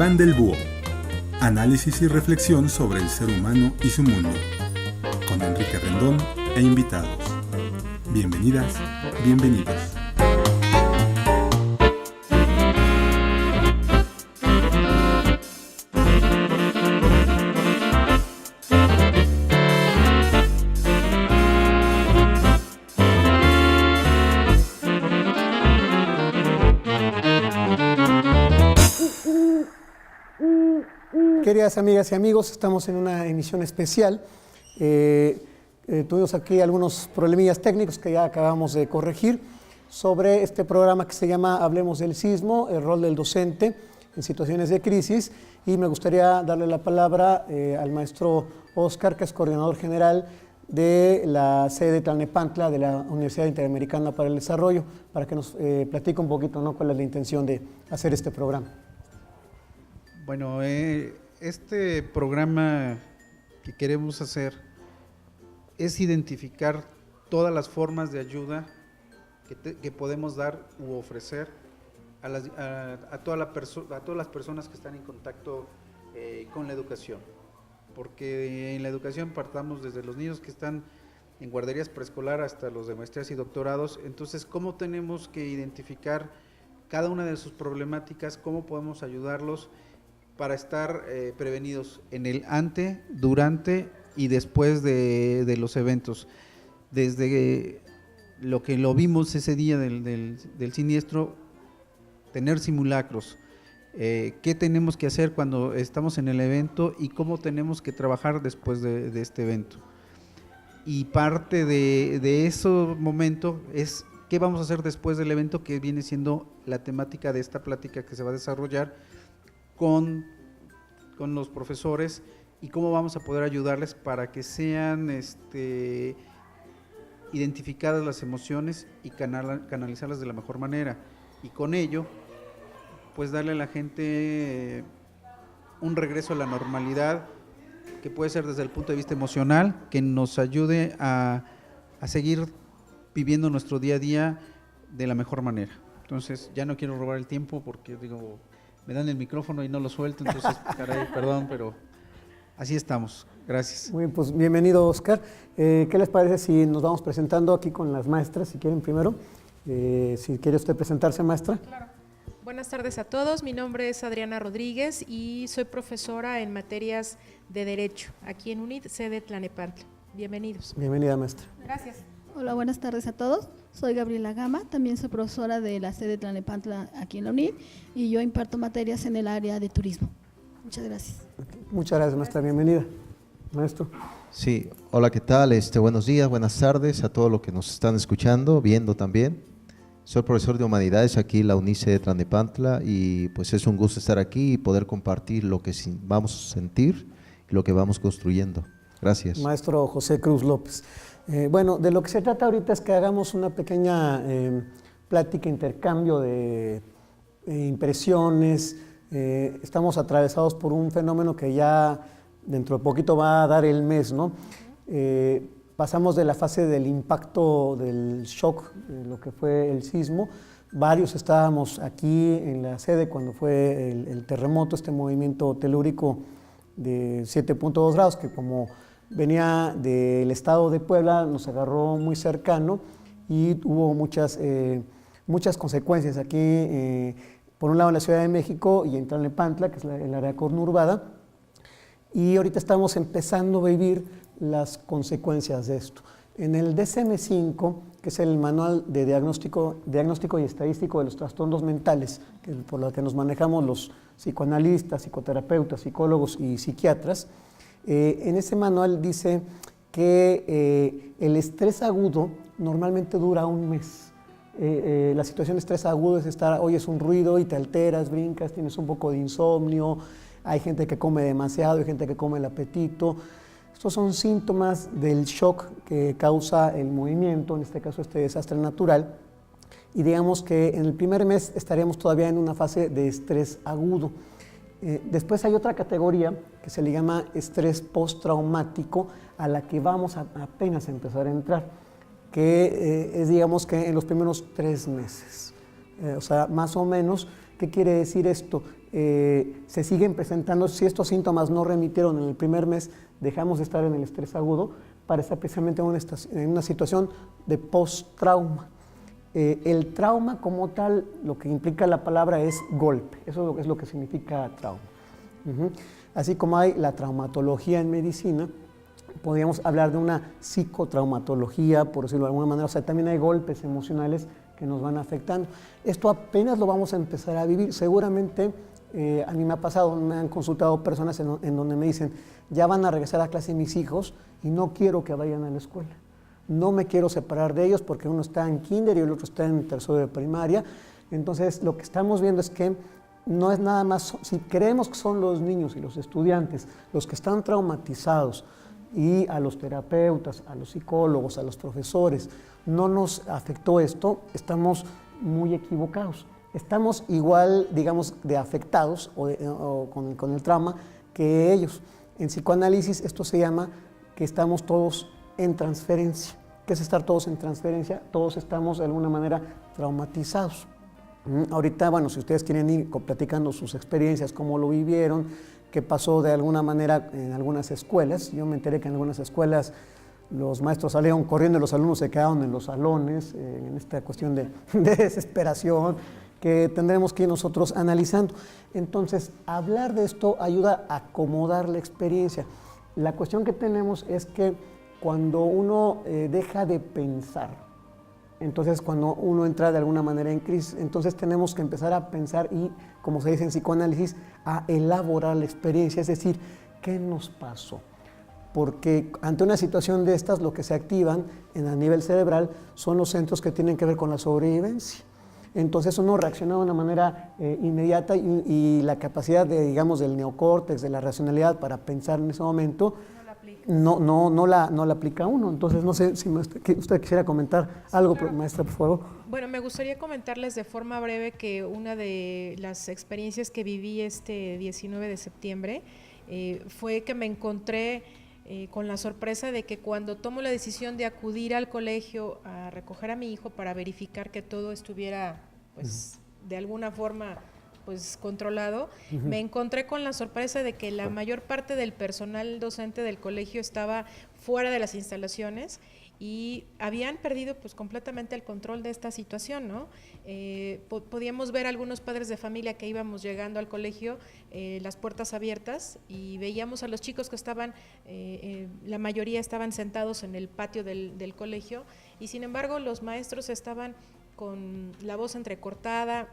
Diván del Búho. Análisis y reflexión sobre el ser humano y su mundo. Con Enrique Rendón e invitados. Bienvenidas, bienvenidos. Queridas amigas y amigos, estamos en una emisión especial. Tuvimos aquí algunos problemillas técnicos que ya acabamos de corregir sobre este programa que se llama Hablemos del Sismo, el rol del docente en situaciones de crisis, y me gustaría darle la palabra al maestro Oscar, que es coordinador general de la sede de Tlalnepantla de la Universidad Interamericana para el Desarrollo, para que nos platique un poquito, ¿no?, cuál es la intención de hacer este programa. Bueno, este programa que queremos hacer es identificar todas las formas de ayuda que podemos dar u ofrecer a todas las personas que están en contacto con la educación, porque en la educación partamos desde los niños que están en guarderías preescolar hasta los de maestrías y doctorados. Entonces, ¿cómo tenemos que identificar cada una de sus problemáticas? ¿Cómo podemos ayudarlos para estar prevenidos en el ante, durante y después de los eventos? Desde lo que lo vimos ese día del siniestro, tener simulacros, qué tenemos que hacer cuando estamos en el evento y cómo tenemos que trabajar después de este evento. Y parte de ese momento es qué vamos a hacer después del evento, que viene siendo la temática de esta plática que se va a desarrollar con los profesores, y cómo vamos a poder ayudarles para que sean identificadas las emociones y canalizarlas de la mejor manera, y con ello pues darle a la gente un regreso a la normalidad, que puede ser desde el punto de vista emocional, que nos ayude a seguir viviendo nuestro día a día de la mejor manera. Entonces, ya no quiero robar el tiempo porque digo, me dan el micrófono y no lo suelto, entonces, caray, perdón, pero así estamos. Gracias. Muy bien, pues bienvenido, Oscar. ¿Qué les parece si nos vamos presentando aquí con las maestras, si quieren primero? Si quiere usted presentarse, maestra. Claro. Buenas tardes a todos, mi nombre es Adriana Rodríguez y soy profesora en materias de Derecho, aquí en UNID, sede Tlalnepantla. Bienvenidos. Bienvenida, maestra. Gracias. Hola, buenas tardes a todos. Soy Gabriela Gama, también soy profesora de la sede de Tlalnepantla aquí en la UNID, y yo imparto materias en el área de turismo. Muchas gracias. Muchas gracias, maestra. Bienvenida. Maestro. Sí, hola, ¿qué tal? Buenos días, buenas tardes a todos los que nos están escuchando, viendo también. Soy profesor de Humanidades aquí en la UNICE de Tlalnepantla, y pues es un gusto estar aquí y poder compartir lo que vamos a sentir y lo que vamos construyendo. Gracias. Maestro José Cruz López. Bueno, de lo que se trata ahorita es que hagamos una pequeña plática, intercambio de impresiones. Estamos atravesados por un fenómeno que ya dentro de poquito va a dar el mes, ¿no? Pasamos de la fase del impacto, del shock, lo que fue el sismo. Varios estábamos aquí en la sede cuando fue el terremoto, este movimiento telúrico de 7.2 grados, que como venía del estado de Puebla, nos agarró muy cercano y hubo muchas consecuencias aquí, por un lado en la Ciudad de México y en Tlalnepantla, que es el área conurbada, y ahorita estamos empezando a vivir las consecuencias de esto. En el DSM-5, que es el Manual de Diagnóstico y Estadístico de los Trastornos Mentales, por lo que nos manejamos los psicoanalistas, psicoterapeutas, psicólogos y psiquiatras, en ese manual dice que el estrés agudo normalmente dura un mes. La situación de estrés agudo es oyes un ruido y te alteras, brincas, tienes un poco de insomnio, hay gente que come demasiado, hay gente que come el apetito. Estos son síntomas del shock que causa el movimiento, en este caso este desastre natural, y digamos que en el primer mes estaríamos todavía en una fase de estrés agudo. Después hay otra categoría que se le llama estrés postraumático, a la que vamos apenas a empezar a entrar, que es digamos que en los primeros 3 meses, o sea, más o menos, ¿Qué quiere decir esto? Se siguen presentando, si estos síntomas no remitieron en el primer mes, dejamos de estar en el estrés agudo para estar precisamente en una situación de post-trauma. El trauma como tal, lo que implica la palabra es golpe, eso es lo que significa trauma. Así como hay la traumatología en medicina, podríamos hablar de una psicotraumatología, por decirlo de alguna manera, o sea, también hay golpes emocionales que nos van afectando. Esto apenas lo vamos a empezar a vivir. Seguramente a mí me ha pasado, me han consultado personas en donde me dicen, ya van a regresar a clase mis hijos y no quiero que vayan a la escuela. No me quiero separar de ellos porque uno está en kinder y el otro está en tercero de primaria. Entonces, lo que estamos viendo es que no es nada más, si creemos que son los niños y los estudiantes los que están traumatizados y a los terapeutas, a los psicólogos, a los profesores, no nos afectó esto, estamos muy equivocados. Estamos igual, digamos, de afectados o con el trauma que ellos. En psicoanálisis esto se llama que estamos todos en transferencia. ¿Qué es estar todos en transferencia? Todos estamos de alguna manera traumatizados. Ahorita, bueno, si ustedes quieren ir platicando sus experiencias, cómo lo vivieron, qué pasó de alguna manera en algunas escuelas. Yo me enteré que en algunas escuelas los maestros salieron corriendo y los alumnos se quedaron en los salones, en esta cuestión de desesperación que tendremos que ir nosotros analizando. Entonces, hablar de esto ayuda a acomodar la experiencia. La cuestión que tenemos es que cuando uno deja de pensar, entonces cuando uno entra de alguna manera en crisis, entonces tenemos que empezar a pensar y, como se dice en psicoanálisis, a elaborar la experiencia, es decir, ¿qué nos pasó? Porque ante una situación de estas, lo que se activan a nivel cerebral son los centros que tienen que ver con la sobrevivencia. Entonces uno reacciona de una manera inmediata y la capacidad de, digamos, del neocórtex, de la racionalidad para pensar en ese momento, no la aplica uno. Entonces no sé si usted quisiera comentar algo, claro. Maestra, por favor. Bueno, me gustaría comentarles de forma breve que una de las experiencias que viví este 19 de septiembre fue que me encontré con la sorpresa de que cuando tomo la decisión de acudir al colegio a recoger a mi hijo para verificar que todo estuviera, pues, de alguna forma, pues, controlado, me encontré con la sorpresa de que la mayor parte del personal docente del colegio estaba fuera de las instalaciones y habían perdido pues completamente el control de esta situación, ¿no? Podíamos ver algunos padres de familia que íbamos llegando al colegio, las puertas abiertas, y veíamos a los chicos que estaban, la mayoría estaban sentados en el patio del colegio, y sin embargo los maestros estaban con la voz entrecortada,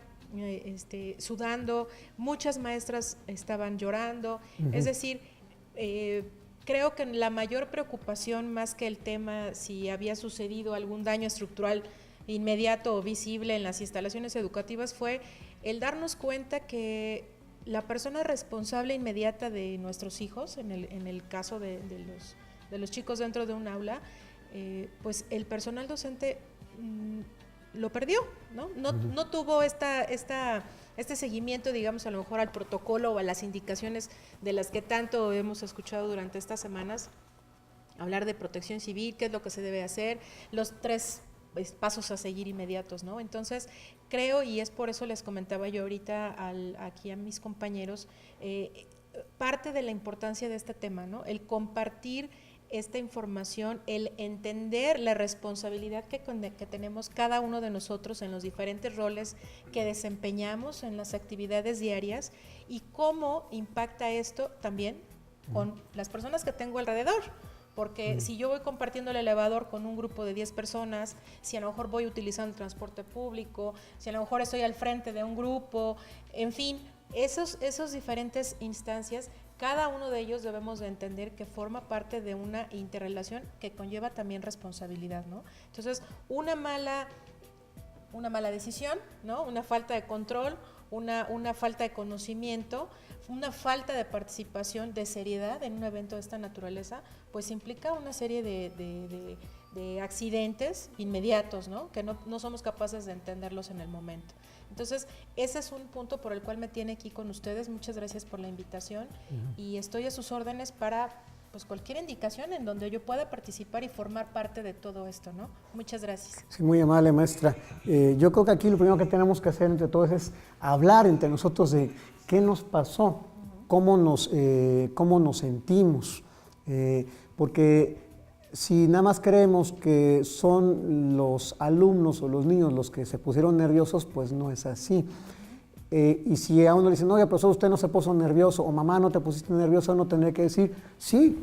sudando, muchas maestras estaban llorando, es decir, creo que la mayor preocupación, más que el tema si había sucedido algún daño estructural inmediato o visible en las instalaciones educativas, fue el darnos cuenta que la persona responsable inmediata de nuestros hijos, en el caso de los chicos dentro de un aula, pues el personal docente lo perdió, ¿no? No tuvo este seguimiento, digamos, a lo mejor al protocolo o a las indicaciones de las que tanto hemos escuchado durante estas semanas, hablar de protección civil, qué es lo que se debe hacer, los 3 pasos a seguir inmediatos, ¿no? Entonces, creo, y es por eso les comentaba yo ahorita aquí a mis compañeros, parte de la importancia de este tema, ¿no? El compartir esta información, el entender la responsabilidad que tenemos cada uno de nosotros en los diferentes roles que desempeñamos en las actividades diarias y cómo impacta esto también con las personas que tengo alrededor. Porque si yo voy compartiendo el elevador con un grupo de 10 personas, si a lo mejor voy utilizando el transporte público, si a lo mejor estoy al frente de un grupo, en fin, esos diferentes instancias, cada uno de ellos debemos de entender que forma parte de una interrelación que conlleva también responsabilidad, ¿no? Entonces, una mala decisión, ¿no? Una falta de control, una falta de conocimiento, una falta de participación, de seriedad en un evento de esta naturaleza, pues implica una serie de accidentes inmediatos, ¿no? Que no somos capaces de entenderlos en el momento. Entonces, ese es un punto por el cual me tiene aquí con ustedes. Muchas gracias por la invitación y estoy a sus órdenes para pues cualquier indicación en donde yo pueda participar y formar parte de todo esto, ¿no? Muchas gracias. Sí, muy amable, maestra. Yo creo que aquí lo primero que tenemos que hacer entre todos es hablar entre nosotros de qué nos pasó, cómo nos sentimos, porque si nada más creemos que son los alumnos o los niños los que se pusieron nerviosos, pues no es así. Y si a uno le dicen, oye, profesor, usted no se puso nervioso, o mamá, no te pusiste nervioso, no tendría que decir, sí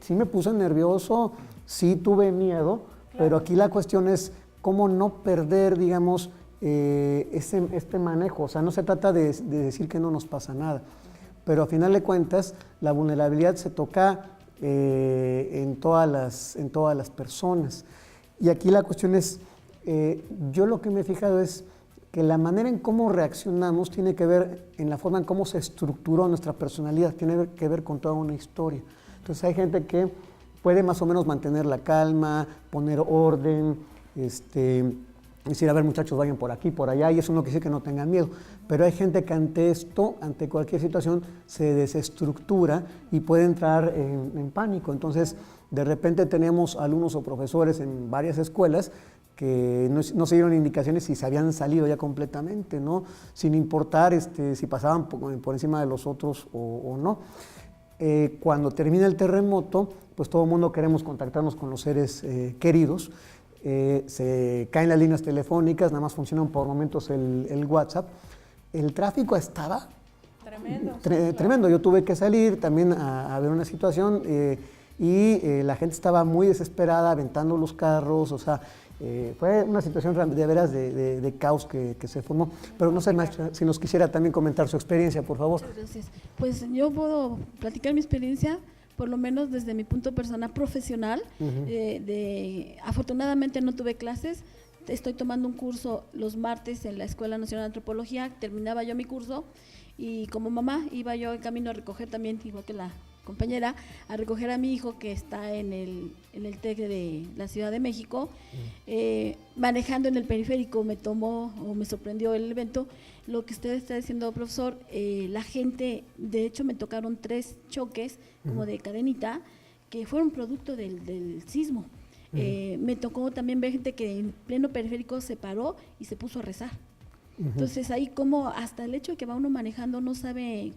me puse nervioso, sí tuve miedo, pero aquí la cuestión es cómo no perder, digamos, este manejo. O sea, no se trata de decir que no nos pasa nada, pero a final de cuentas la vulnerabilidad se toca en todas las personas. Y aquí la cuestión es, yo lo que me he fijado es que la manera en cómo reaccionamos tiene que ver en la forma en cómo se estructuró nuestra personalidad, tiene que ver con toda una historia. Entonces hay gente que puede más o menos mantener la calma, poner orden, decir, a ver muchachos, vayan por aquí, por allá, y eso no quiere decir que no tengan miedo, pero hay gente que ante esto, ante cualquier situación, se desestructura y puede entrar en pánico. Entonces, de repente tenemos alumnos o profesores en varias escuelas que no se dieron indicaciones y se habían salido ya completamente, ¿no? Sin importar si pasaban por encima de los otros o no. Cuando termina el terremoto, pues todo el mundo queremos contactarnos con los seres queridos. Se caen las líneas telefónicas, nada más funcionan por momentos el WhatsApp. El tráfico estaba tremendo. Yo tuve que salir también a ver una situación y la gente estaba muy desesperada, aventando los carros, o sea, fue una situación de veras de caos que se formó. Pero no sé, maestra, si nos quisiera también comentar su experiencia, por favor. Muchas gracias. Pues yo puedo platicar mi experiencia, por lo menos desde mi punto personal profesional. Afortunadamente no tuve clases, estoy tomando un curso los martes en la Escuela Nacional de Antropología, terminaba yo mi curso y como mamá iba yo en camino a recoger también, igual que la compañera, a recoger a mi hijo que está en el TEC de la Ciudad de México. Manejando en el periférico me sorprendió el evento. Lo que usted está diciendo, profesor, la gente, de hecho me tocaron 3 choques como de cadenita que fueron producto del sismo. Me tocó también ver gente que en pleno periférico se paró y se puso a rezar. Entonces ahí como hasta el hecho de que va uno manejando no sabe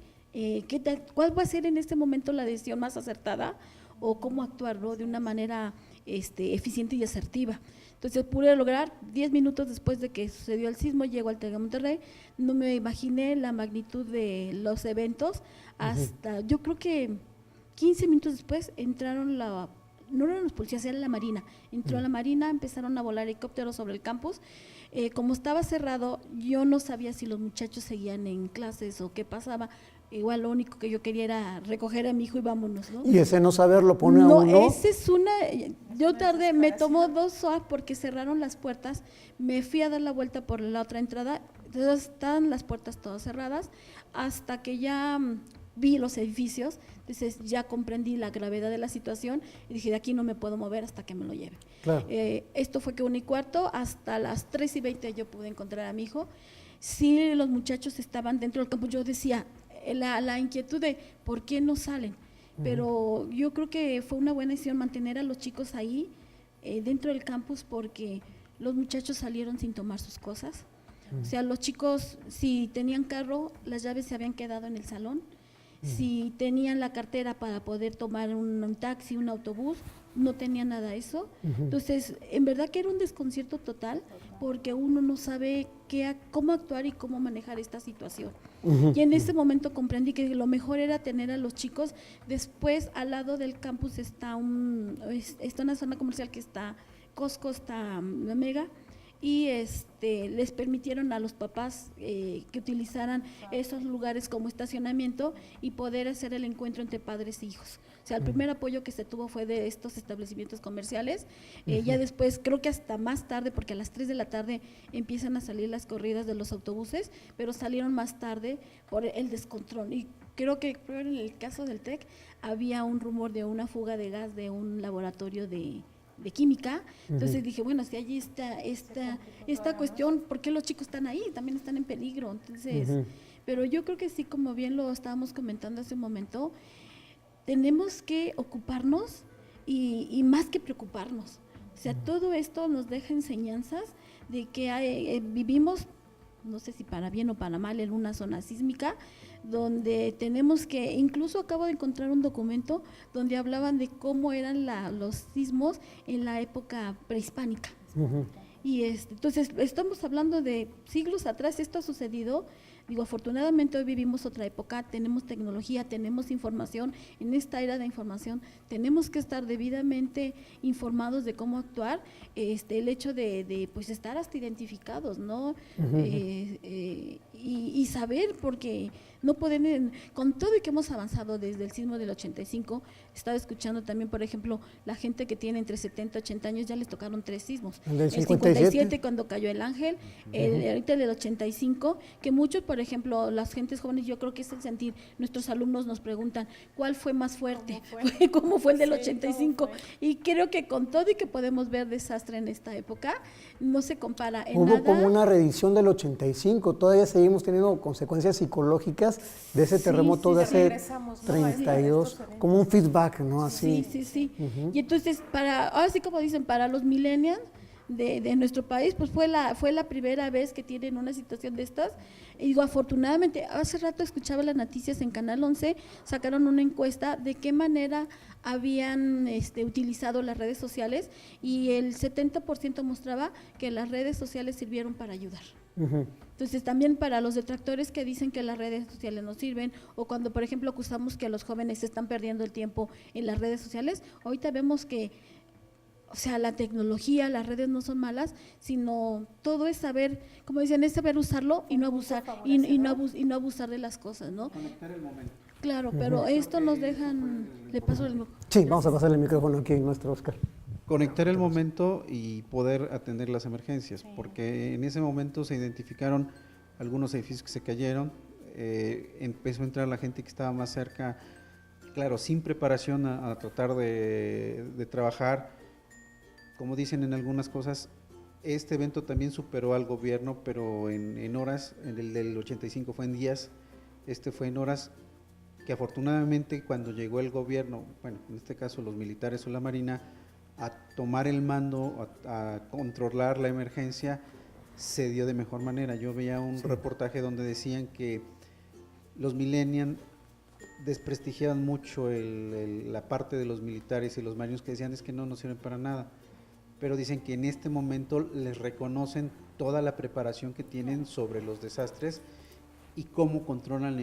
cuál va a ser en este momento la decisión más acertada o cómo actuar, ¿no? De una manera eficiente y asertiva. Entonces pude lograr, 10 minutos después de que sucedió el sismo, llego al TEC de Monterrey, no me imaginé la magnitud de los eventos, hasta yo creo que 15 minutos después entraron no eran los policías, era la Marina, entró la Marina, empezaron a volar helicópteros sobre el campus. Como estaba cerrado, yo no sabía si los muchachos seguían en clases o qué pasaba. Igual lo único que yo quería era recoger a mi hijo y vámonos, ¿no? Y ese no saber lo pone a uno. No, ese es yo tardé, me tomó 2 horas porque cerraron las puertas, me fui a dar la vuelta por la otra entrada, entonces estaban las puertas todas cerradas, hasta que ya vi los edificios, entonces ya comprendí la gravedad de la situación y dije, de aquí no me puedo mover hasta que me lo lleve. Claro. Esto fue que 1:15, hasta las 3:20 yo pude encontrar a mi hijo. Sí, los muchachos estaban dentro del campo, yo decía, la inquietud de por qué no salen, pero yo creo que fue una buena decisión mantener a los chicos ahí dentro del campus, porque los muchachos salieron sin tomar sus cosas. O sea, los chicos, si tenían carro, las llaves se habían quedado en el salón. Si tenían la cartera para poder tomar un taxi, un autobús, no tenían nada de eso. Entonces, en verdad que era un desconcierto total, porque uno no sabe cómo actuar y cómo manejar esta situación. Y en ese momento comprendí que lo mejor era tener a los chicos. Después, al lado del campus está una zona comercial que está Costco, está Mega, y les permitieron a los papás que utilizaran esos lugares como estacionamiento y poder hacer el encuentro entre padres e hijos. O sea, el primer apoyo que se tuvo fue de estos establecimientos comerciales. Ya después, creo que hasta más tarde, porque a las 3 de la tarde empiezan a salir las corridas de los autobuses, pero salieron más tarde por el descontrol. Y creo que en el caso del TEC había un rumor de una fuga de gas de un laboratorio de química. Entonces dije, bueno, si allí está esta cuestión, ¿por qué los chicos están ahí? También están en peligro. Entonces, pero yo creo que sí, como bien lo estábamos comentando hace un momento, tenemos que ocuparnos y más que preocuparnos. O sea, todo esto nos deja enseñanzas de que vivimos, no sé si para bien o para mal, en una zona sísmica, donde tenemos que, incluso acabo de encontrar un documento donde hablaban de cómo eran los sismos en la época prehispánica. Y entonces estamos hablando de siglos atrás, esto ha sucedido. Digo, afortunadamente hoy vivimos otra época, tenemos tecnología, tenemos información. En esta era de información tenemos que estar debidamente informados de cómo actuar. El hecho de pues estar hasta identificados, ¿no? Y saber, porque no pueden, con todo y que hemos avanzado desde el sismo del 85, estaba escuchando también, por ejemplo, la gente que tiene entre 70 y 80 años ya les tocaron 3 sismos. El El 57 cuando cayó el Ángel, ahorita el del 85, que muchos, por ejemplo, las gentes jóvenes, yo creo que es el sentir, nuestros alumnos nos preguntan, ¿cuál fue más fuerte? ¿Cómo fue el del 85? Y creo que con todo y que podemos ver desastre en esta época, no se compara en nada. Hubo como una reedición del 85, todavía seguimos teniendo consecuencias psicológicas de ese terremoto de hace 32, como un feedback, ¿no? Así. Sí. Y entonces, ahora sí como dicen, para los millennials de nuestro país, pues fue la primera vez que tienen una situación de estas. Y digo, afortunadamente, hace rato escuchaba las noticias en Canal 11, sacaron una encuesta de qué manera habían utilizado las redes sociales, y el 70% mostraba que las redes sociales sirvieron para ayudar. Entonces también para los detractores que dicen que las redes sociales no sirven, o cuando por ejemplo acusamos que los jóvenes están perdiendo el tiempo en las redes sociales, ahorita vemos que, o sea, la tecnología, las redes no son malas, sino todo es saber, como dicen, es saber usarlo y no abusar, y no abusar de las cosas, ¿no? Conectar el momento. Claro, pero esto nos dejan, le paso el... Sí, vamos a pasarle el micrófono aquí a nuestro Oscar. Conectar el momento y poder atender las emergencias, porque en ese momento se identificaron algunos edificios que se cayeron, empezó a entrar la gente que estaba más cerca, claro, sin preparación a tratar de trabajar. Como dicen en algunas cosas, este evento también superó al gobierno, pero en horas. El del 85 fue en días, este fue en horas, que afortunadamente cuando llegó el gobierno, bueno, en este caso los militares o la Marina, a tomar el mando, a controlar la emergencia, se dio de mejor manera. Yo veía un reportaje donde decían que los millennials desprestigiaban mucho la parte de los militares y los marinos, que decían es que no sirven para nada, pero dicen que en este momento les reconocen toda la preparación que tienen sobre los desastres y cómo controlan,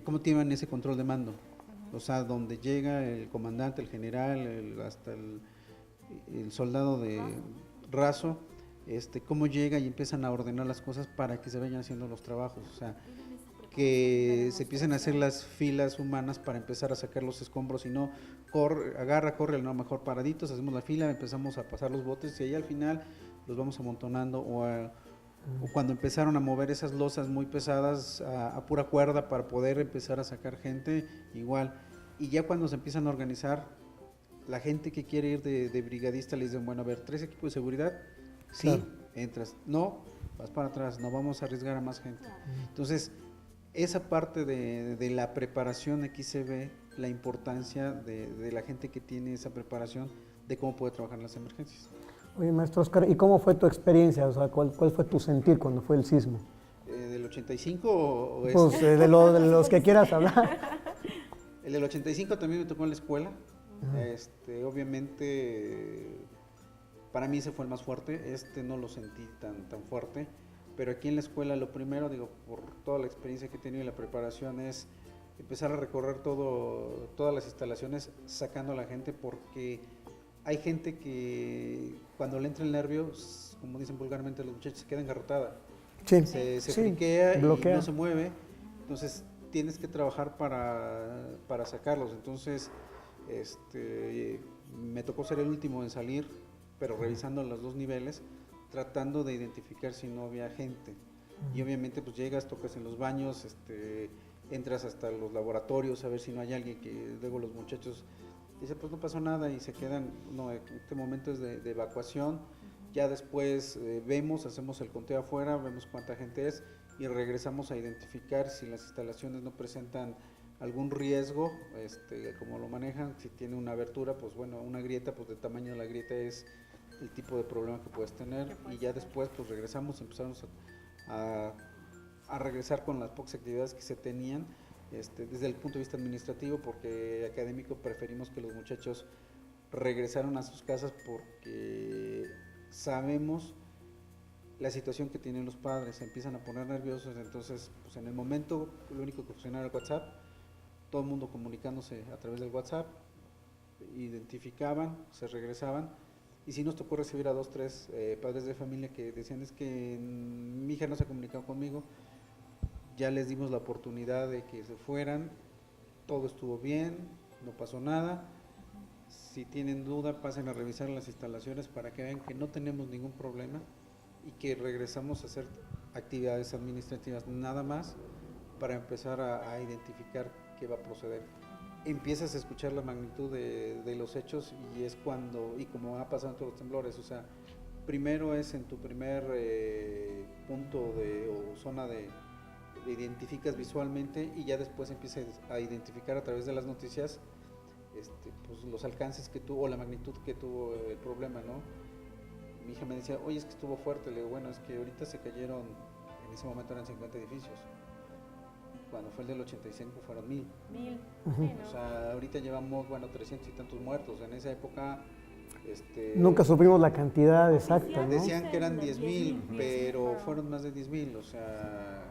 cómo tienen ese control de mando. O sea, donde llega el comandante, el general, hasta el soldado de raso, cómo llega y empiezan a ordenar las cosas para que se vayan haciendo los trabajos. O sea, que se empiecen a hacer las filas humanas para empezar a sacar los escombros, y no corre, no, mejor paraditos, hacemos la fila, empezamos a pasar los botes y ahí al final los vamos amontonando, o cuando empezaron a mover esas losas muy pesadas a pura cuerda para poder empezar a sacar gente, igual. Y ya cuando se empiezan a organizar, la gente que quiere ir de brigadista les dicen, bueno, a ver, 3 equipos de seguridad, sí, claro, entras, no, vas para atrás, no vamos a arriesgar a más gente. Entonces, esa parte de la preparación, aquí se ve la importancia de la gente que tiene esa preparación, de cómo puede trabajar en las emergencias. Oye, maestro Oscar, ¿y cómo fue tu experiencia? O sea, ¿cuál fue tu sentir cuando fue el sismo? ¿Del 85 o pues de los que quieras hablar. El del 85 también me tocó en la escuela. Obviamente, para mí ese fue el más fuerte. No lo sentí tan fuerte. Pero aquí en la escuela lo primero, por toda la experiencia que he tenido y la preparación, es empezar a recorrer todas las instalaciones sacando a la gente, porque hay gente que cuando le entra el nervio, como dicen vulgarmente los muchachos, se queda engarrotada. Sí, se friquea y no se mueve. Entonces tienes que trabajar para sacarlos. Entonces me tocó ser el último en salir, pero revisando los 2 niveles, tratando de identificar si no había gente. Y obviamente pues llegas, tocas en los baños, entras hasta los laboratorios a ver si no hay alguien, que luego los muchachos dicen pues no pasó nada y se quedan. No, este momento es de evacuación. Ya después hacemos el conteo afuera, vemos cuánta gente es y regresamos a identificar si las instalaciones no presentan algún riesgo, como lo manejan, si tiene una abertura, pues bueno, una grieta, pues del tamaño de la grieta es el tipo de problema que puedes tener, y ya después pues regresamos, empezamos a regresar con las pocas actividades que se tenían, desde el punto de vista administrativo, porque académico preferimos que los muchachos regresaran a sus casas porque sabemos la situación que tienen los padres, se empiezan a poner nerviosos, entonces pues en el momento lo único que funcionaba era el WhatsApp, todo el mundo comunicándose a través del WhatsApp, identificaban, se regresaban, y sí nos tocó recibir a 2, 3 padres de familia que decían, es que mi hija no se ha comunicado conmigo, ya les dimos la oportunidad de que se fueran, todo estuvo bien, no pasó nada, si tienen duda pasen a revisar las instalaciones para que vean que no tenemos ningún problema y que regresamos a hacer actividades administrativas nada más para empezar a identificar qué va a proceder. Empiezas a escuchar la magnitud de los hechos y es cuando, y como ha pasado en todos los temblores, o sea, primero es en tu primer punto o zona de identificas visualmente y ya después empiezas a identificar a través de las noticias pues los alcances que tuvo o la magnitud que tuvo el problema, ¿no? Mi hija me decía, oye, es que estuvo fuerte. Le digo, bueno, es que ahorita se cayeron, en ese momento eran 50 edificios. Cuando fue el del 85 fueron 1000. O sea, ahorita llevamos, 300 y tantos muertos. En esa época nunca supimos la cantidad exacta, ¿no? Decían que eran 10,000, pero fueron más de 10,000, o sea,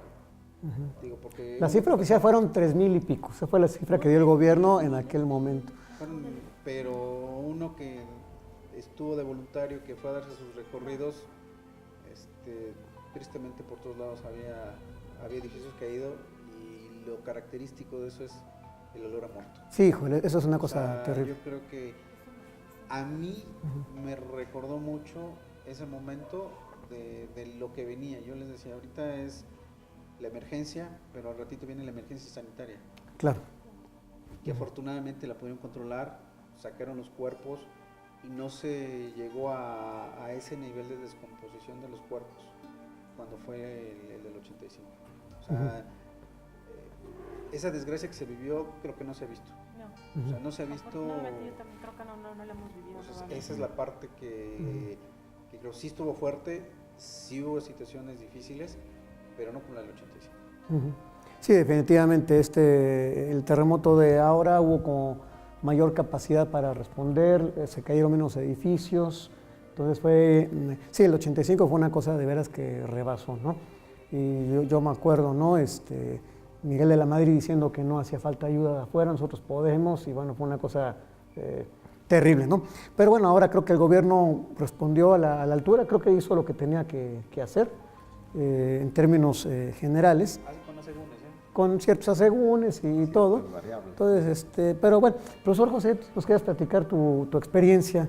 digo, porque... La cifra oficial fueron 3,000 y pico, esa fue la cifra que dio el gobierno en aquel momento. Pero uno que estuvo de voluntario, que fue a darse sus recorridos, tristemente por todos lados había edificios caídos y lo característico de eso es el olor a muerto. Sí, híjole, eso es una cosa terrible. Yo creo que a mí me recordó mucho ese momento de lo que venía. Yo les decía, ahorita es la emergencia, pero al ratito viene la emergencia sanitaria. Claro. Que afortunadamente la pudieron controlar, sacaron los cuerpos y no se llegó a ese nivel de descomposición de los cuerpos cuando fue el del 85. O sea, esa desgracia que se vivió creo que no se ha visto. No. O sea, no se ha visto. Afortunadamente yo también creo que no la hemos vivido. Pues esa es la parte que creo sí estuvo fuerte, sí hubo situaciones difíciles, pero no como la del 85. Sí, definitivamente el terremoto de ahora hubo como mayor capacidad para responder, se cayeron menos edificios, entonces sí, el 85 fue una cosa de veras que rebasó, ¿no? Y yo me acuerdo, ¿no? Miguel de la Madrid diciendo que no hacía falta ayuda de afuera, nosotros podemos, y bueno, fue una cosa terrible, ¿no? Pero bueno, ahora creo que el gobierno respondió a la altura, creo que hizo lo que tenía que hacer en términos generales. Con ciertos asegúnes y todo. Entonces, pero bueno, profesor José, ¿nos quieres platicar tu experiencia?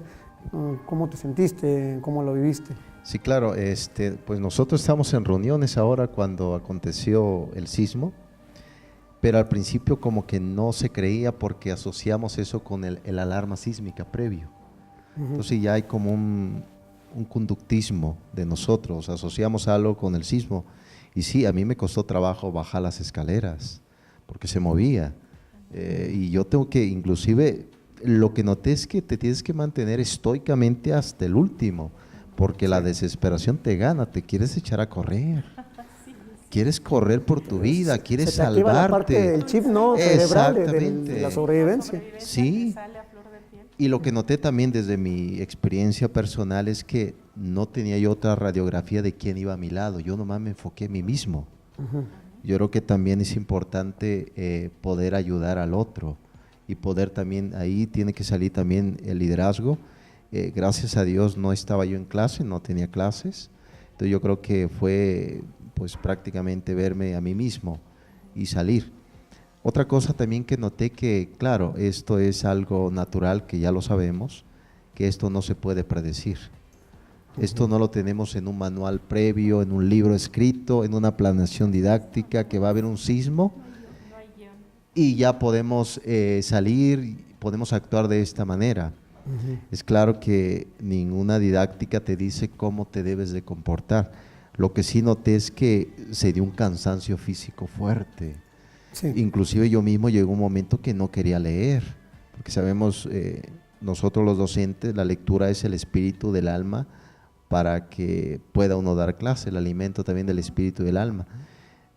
¿Cómo te sentiste? ¿Cómo lo viviste? Sí, claro, pues nosotros estamos en reuniones ahora cuando aconteció el sismo, pero al principio como que no se creía porque asociamos eso con el alarma sísmica previo. Entonces ya hay como un conductismo de nosotros, asociamos algo con el sismo. Y sí, a mí me costó trabajo bajar las escaleras, porque se movía. Y yo tengo que, inclusive, lo que noté es que te tienes que mantener estoicamente hasta el último, porque la desesperación te gana, te quieres echar a correr. Quieres correr por tu vida, quieres se te activa salvarte. La parte del chip no cerebral de la sobrevivencia. Sí. Y lo que noté también desde mi experiencia personal es que no tenía yo otra radiografía de quién iba a mi lado, yo nomás me enfoqué en mí mismo. Yo creo que también es importante poder ayudar al otro y poder también, ahí tiene que salir también el liderazgo. Gracias a Dios no estaba yo en clase, no tenía clases, entonces yo creo que fue pues prácticamente verme a mí mismo y salir. Otra cosa también que noté que, claro, esto es algo natural, que ya lo sabemos, que esto no se puede predecir. Esto no lo tenemos en un manual previo, en un libro escrito, en una planeación didáctica, que va a haber un sismo y ya podemos salir, podemos actuar de esta manera. Es claro que ninguna didáctica te dice cómo te debes de comportar. Lo que sí noté es que se dio un cansancio físico fuerte. Sí. Inclusive yo mismo llegó un momento que no quería leer, porque sabemos, nosotros los docentes, la lectura es el espíritu del alma para que pueda uno dar clase, el alimento también del espíritu y del alma.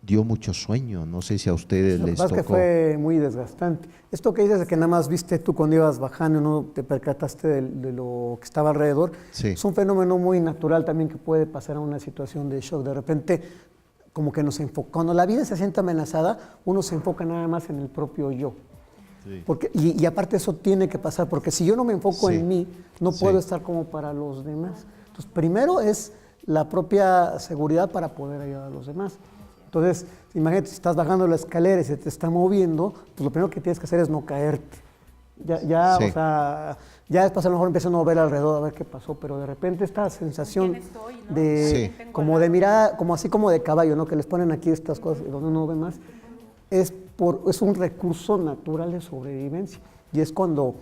Dio mucho sueño, no sé si a ustedes Lo que les pasa es tocó. que fue muy desgastante. Esto que dices de que nada más viste tú cuando ibas bajando y no te percataste de lo que estaba alrededor, Sí. es un fenómeno muy natural también que puede pasar a una situación de shock. De repente, como que nos enfoca. Cuando la vida se siente amenazada, uno se enfoca nada más en el propio yo. Sí. Porque, y aparte eso tiene que pasar, porque si yo no me enfoco Sí. en mí, no Sí. puedo estar como para los demás. Entonces, primero es la propia seguridad para poder ayudar a los demás. Entonces, imagínate, si estás bajando la escalera y se te está moviendo, pues lo primero que tienes que hacer es no caerte. Ya, Sí. o sea, ya después a lo mejor empiezas a ver alrededor a ver qué pasó, pero de repente esta sensación ¿Con quién estoy, no? de, Sí. como de mirada, como así como de caballo, ¿no? Que les ponen aquí estas cosas donde uno ve más, es un recurso natural de sobrevivencia y es cuando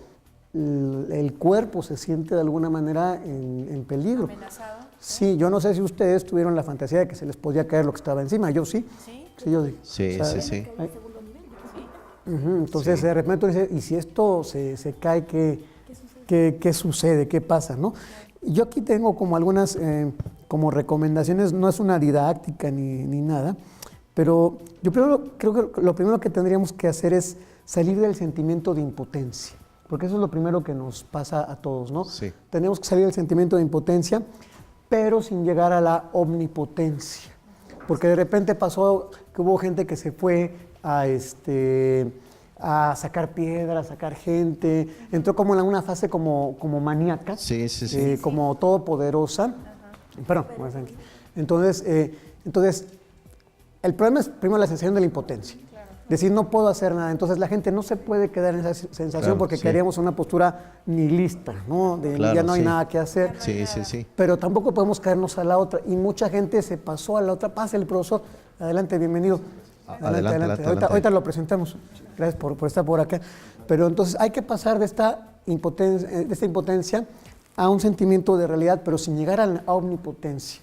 el cuerpo se siente de alguna manera en peligro. Amenazado. Sí, yo no sé si ustedes tuvieron la fantasía de que se les podía caer lo que estaba encima, yo sí. Sí. Sí, yo dije. Sí, o sea, sí, sí. ay, entonces de repente dice, ¿y si esto se cae, qué sucede? ¿Qué pasa? ¿No? Yo aquí tengo como algunas como recomendaciones, no es una didáctica ni nada, pero yo creo que lo primero que tendríamos que hacer es salir del sentimiento de impotencia, porque eso es lo primero que nos pasa a todos, ¿no? Sí. Tenemos que salir del sentimiento de impotencia, pero sin llegar a la omnipotencia, porque de repente pasó que hubo gente que se fue a sacar piedras, a sacar gente, entró como en una fase como maníaca, Sí, sí, sí. como todopoderosa. Perdón, entonces, el problema es primero la sensación de la impotencia. Decir, no puedo hacer nada. Entonces la gente no se puede quedar en esa sensación Claro, porque sí. quedaríamos en una postura nihilista, ¿no? De Claro, ya no hay sí. nada que hacer. Sí, sí, sí. Pero tampoco podemos caernos a la otra. Y mucha gente se pasó a la otra. Pase el profesor. Adelante, bienvenido. Adelante. Ahorita lo presentamos. Gracias por estar por acá. Pero entonces hay que pasar de esta impotencia a un sentimiento de realidad, pero sin llegar a la omnipotencia.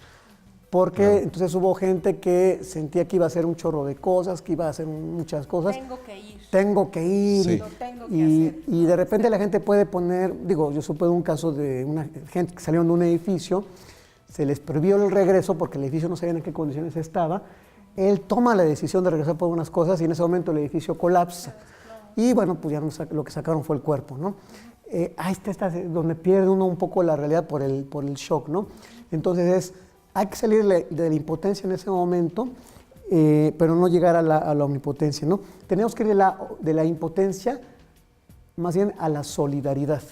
Porque Claro. entonces hubo gente que sentía que iba a hacer un chorro de cosas, que iba a hacer muchas cosas. Tengo que ir. Sí. Lo tengo que hacer. Y de repente la gente puede poner, yo supe de un caso de una gente que salieron de un edificio, se les prohibió el regreso porque el edificio no sabían en qué condiciones estaba. Él toma la decisión de regresar por unas cosas y en ese momento el edificio colapsa. Y bueno, pues ya lo que sacaron fue el cuerpo, ¿no? Ahí está donde pierde uno un poco la realidad por el shock, ¿no? Entonces hay que salir de la impotencia en ese momento, pero no llegar a la omnipotencia, ¿no? Tenemos que ir de la impotencia más bien a la solidaridad.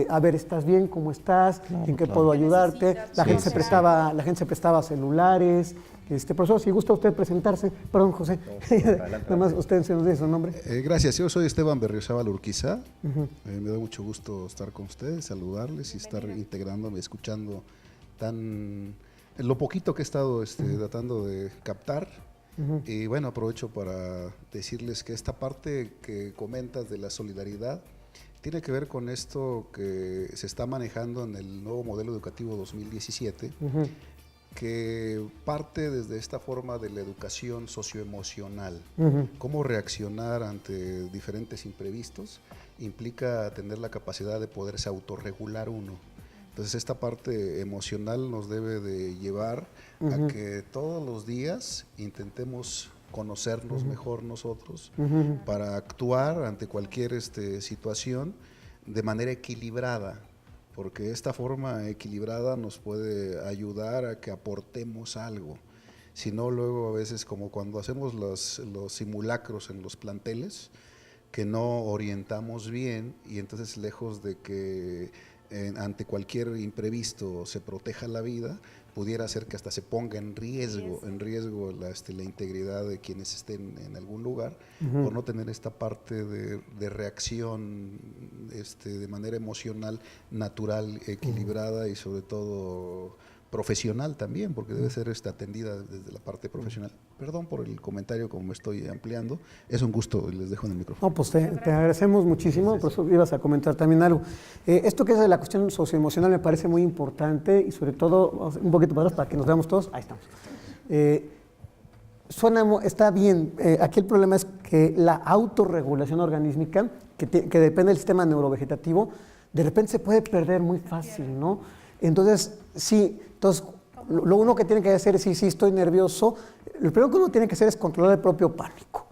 A ver, ¿estás bien? ¿Cómo estás? ¿En qué puedo ayudarte? La gente se prestaba celulares. Profesor, si gusta usted presentarse. Perdón, José. Nada más usted se nos dice su nombre. Gracias, yo soy Esteban Berriozábal Urquiza. Me da mucho gusto estar con ustedes, saludarles y estar integrándome, escuchando lo poquito que he estado tratando de captar. Y bueno, aprovecho para decirles que esta parte que comentas de la solidaridad tiene que ver con esto que se está manejando en el nuevo modelo educativo 2017, que parte desde esta forma de la educación socioemocional. Cómo reaccionar ante diferentes imprevistos implica tener la capacidad de poderse autorregular uno. Entonces esta parte emocional nos debe de llevar a que todos los días intentemos conocernos mejor nosotros para actuar ante cualquier situación de manera equilibrada, porque esta forma equilibrada nos puede ayudar a que aportemos algo. Si no, luego a veces como cuando hacemos los simulacros en los planteles, que no orientamos bien y entonces lejos de que ante cualquier imprevisto se proteja la vida, pudiera ser que hasta se ponga en riesgo la integridad de quienes estén en algún lugar, por no tener esta parte de reacción de manera emocional, natural, equilibrada y sobre todo profesional también, porque debe ser atendida desde la parte profesional. Perdón por el comentario, como me estoy ampliando, es un gusto y les dejo en el micrófono. No, pues te agradecemos muchísimo, por eso ibas a comentar también algo. Esto que es de la cuestión socioemocional me parece muy importante y sobre todo, un poquito para atrás para que nos veamos todos, ahí estamos. está bien. Aquí el problema es que la autorregulación organísmica, que depende del sistema neurovegetativo, de repente se puede perder muy fácil, ¿no? Entonces, sí, lo uno que tiene que hacer es, sí, estoy nervioso, lo primero que uno tiene que hacer es controlar el propio pánico,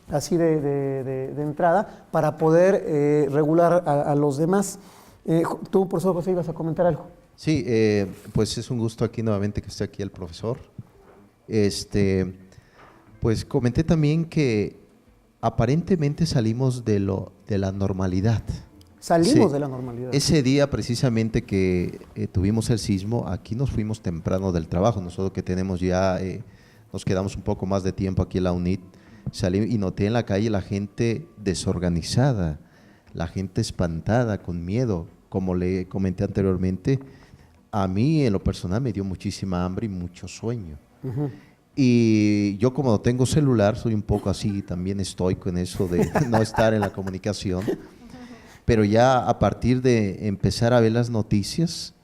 así de entrada, para poder regular a los demás. Tú, profesor José, ibas a comentar algo. Sí, pues es un gusto aquí nuevamente que esté aquí el profesor. Pues comenté también que aparentemente salimos de la normalidad. Salimos de la normalidad. Ese día precisamente que tuvimos el sismo, aquí nos fuimos temprano del trabajo. Nosotros que tenemos ya, nos quedamos un poco más de tiempo aquí en la UNIT, salí y noté en la calle la gente desorganizada, la gente espantada, con miedo. Como le comenté anteriormente, a mí en lo personal me dio muchísima hambre y mucho sueño. Y yo, como no tengo celular, soy un poco así también estoico en eso de no estar en la comunicación. Pero ya a partir de empezar a ver las noticias,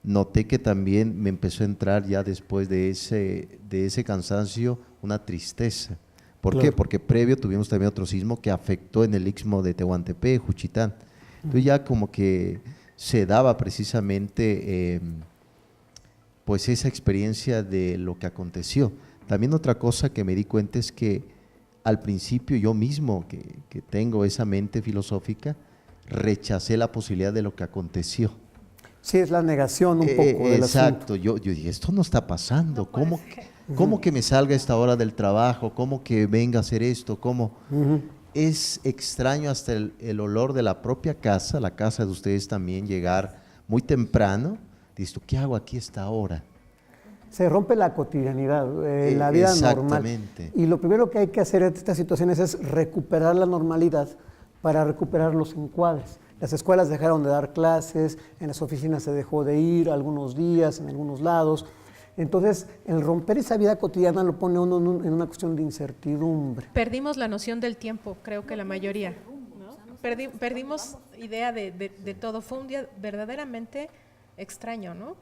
noté que también me empezó a entrar ya después de ese cansancio una tristeza. ¿Por qué? Porque previo tuvimos también otro sismo que afectó en el Istmo de Tehuantepec, Juchitán. Entonces ya como que se daba precisamente pues esa experiencia de lo que aconteció. También otra cosa que me di cuenta es que al principio yo mismo, que tengo esa mente filosófica, rechacé la posibilidad de lo que aconteció. Sí, es la negación un poco del exacto. asunto. Yo dije, esto no está pasando. ¿Cómo que me salga a esta hora del trabajo? ¿Cómo que venga a hacer esto? ¿Cómo? Es extraño hasta el olor de la propia casa, la casa de ustedes también, llegar muy temprano. Dices, ¿qué hago aquí a esta hora? Se rompe la cotidianidad, la vida normal. Y lo primero que hay que hacer en estas situaciones es recuperar la normalidad para recuperar los encuadres. Las escuelas dejaron de dar clases, en las oficinas se dejó de ir algunos días, en algunos lados. Entonces, el romper esa vida cotidiana lo pone uno en una cuestión de incertidumbre. Perdimos la noción del tiempo, creo que la mayoría, ¿no? Perdimos idea de todo. Fue un día verdaderamente extraño, ¿no?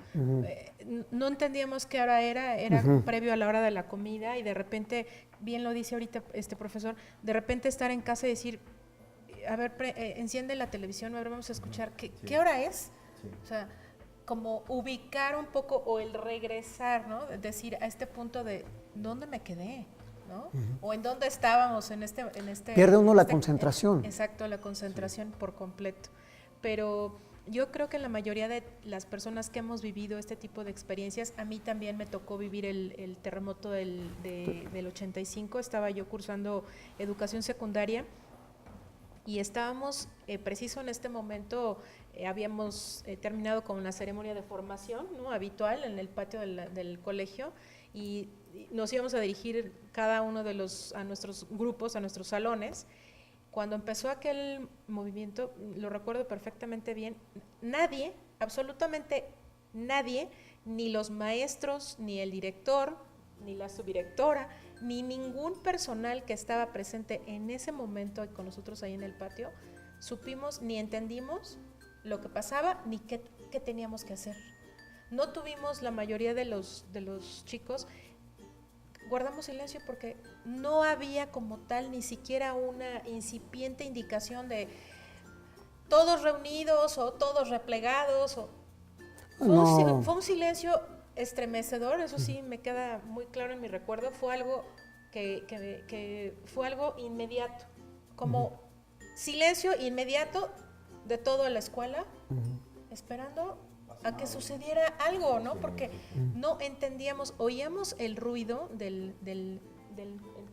No entendíamos qué hora era previo a la hora de la comida y de repente, bien lo dice ahorita este profesor, de repente estar en casa y decir, a ver, enciende la televisión, a ver, vamos a escuchar, ¿qué hora es? Sí. O sea, como ubicar un poco o el regresar, ¿no? Decir a este punto de, ¿dónde me quedé? ¿No? O en dónde estábamos en este pierde uno la concentración. Exacto, la concentración por completo. Pero yo creo que la mayoría de las personas que hemos vivido este tipo de experiencias, a mí también me tocó vivir el terremoto del 85, estaba yo cursando educación secundaria y estábamos preciso en este momento, habíamos terminado con la ceremonia de formación, ¿no? Habitual en el patio del colegio y nos íbamos a dirigir cada uno a nuestros grupos, a nuestros salones. Cuando empezó aquel movimiento, lo recuerdo perfectamente bien, nadie, absolutamente nadie, ni los maestros, ni el director, ni la subdirectora, ni ningún personal que estaba presente en ese momento con nosotros ahí en el patio, supimos ni entendimos lo que pasaba ni qué teníamos que hacer. No tuvimos, la mayoría de los chicos, guardamos silencio porque no había como tal ni siquiera una incipiente indicación de todos reunidos o todos replegados. Fue un silencio estremecedor, eso sí me queda muy claro en mi recuerdo, fue algo que fue algo inmediato, como silencio inmediato de toda la escuela, esperando a que sucediera algo, ¿no? Porque no entendíamos, oíamos el ruido del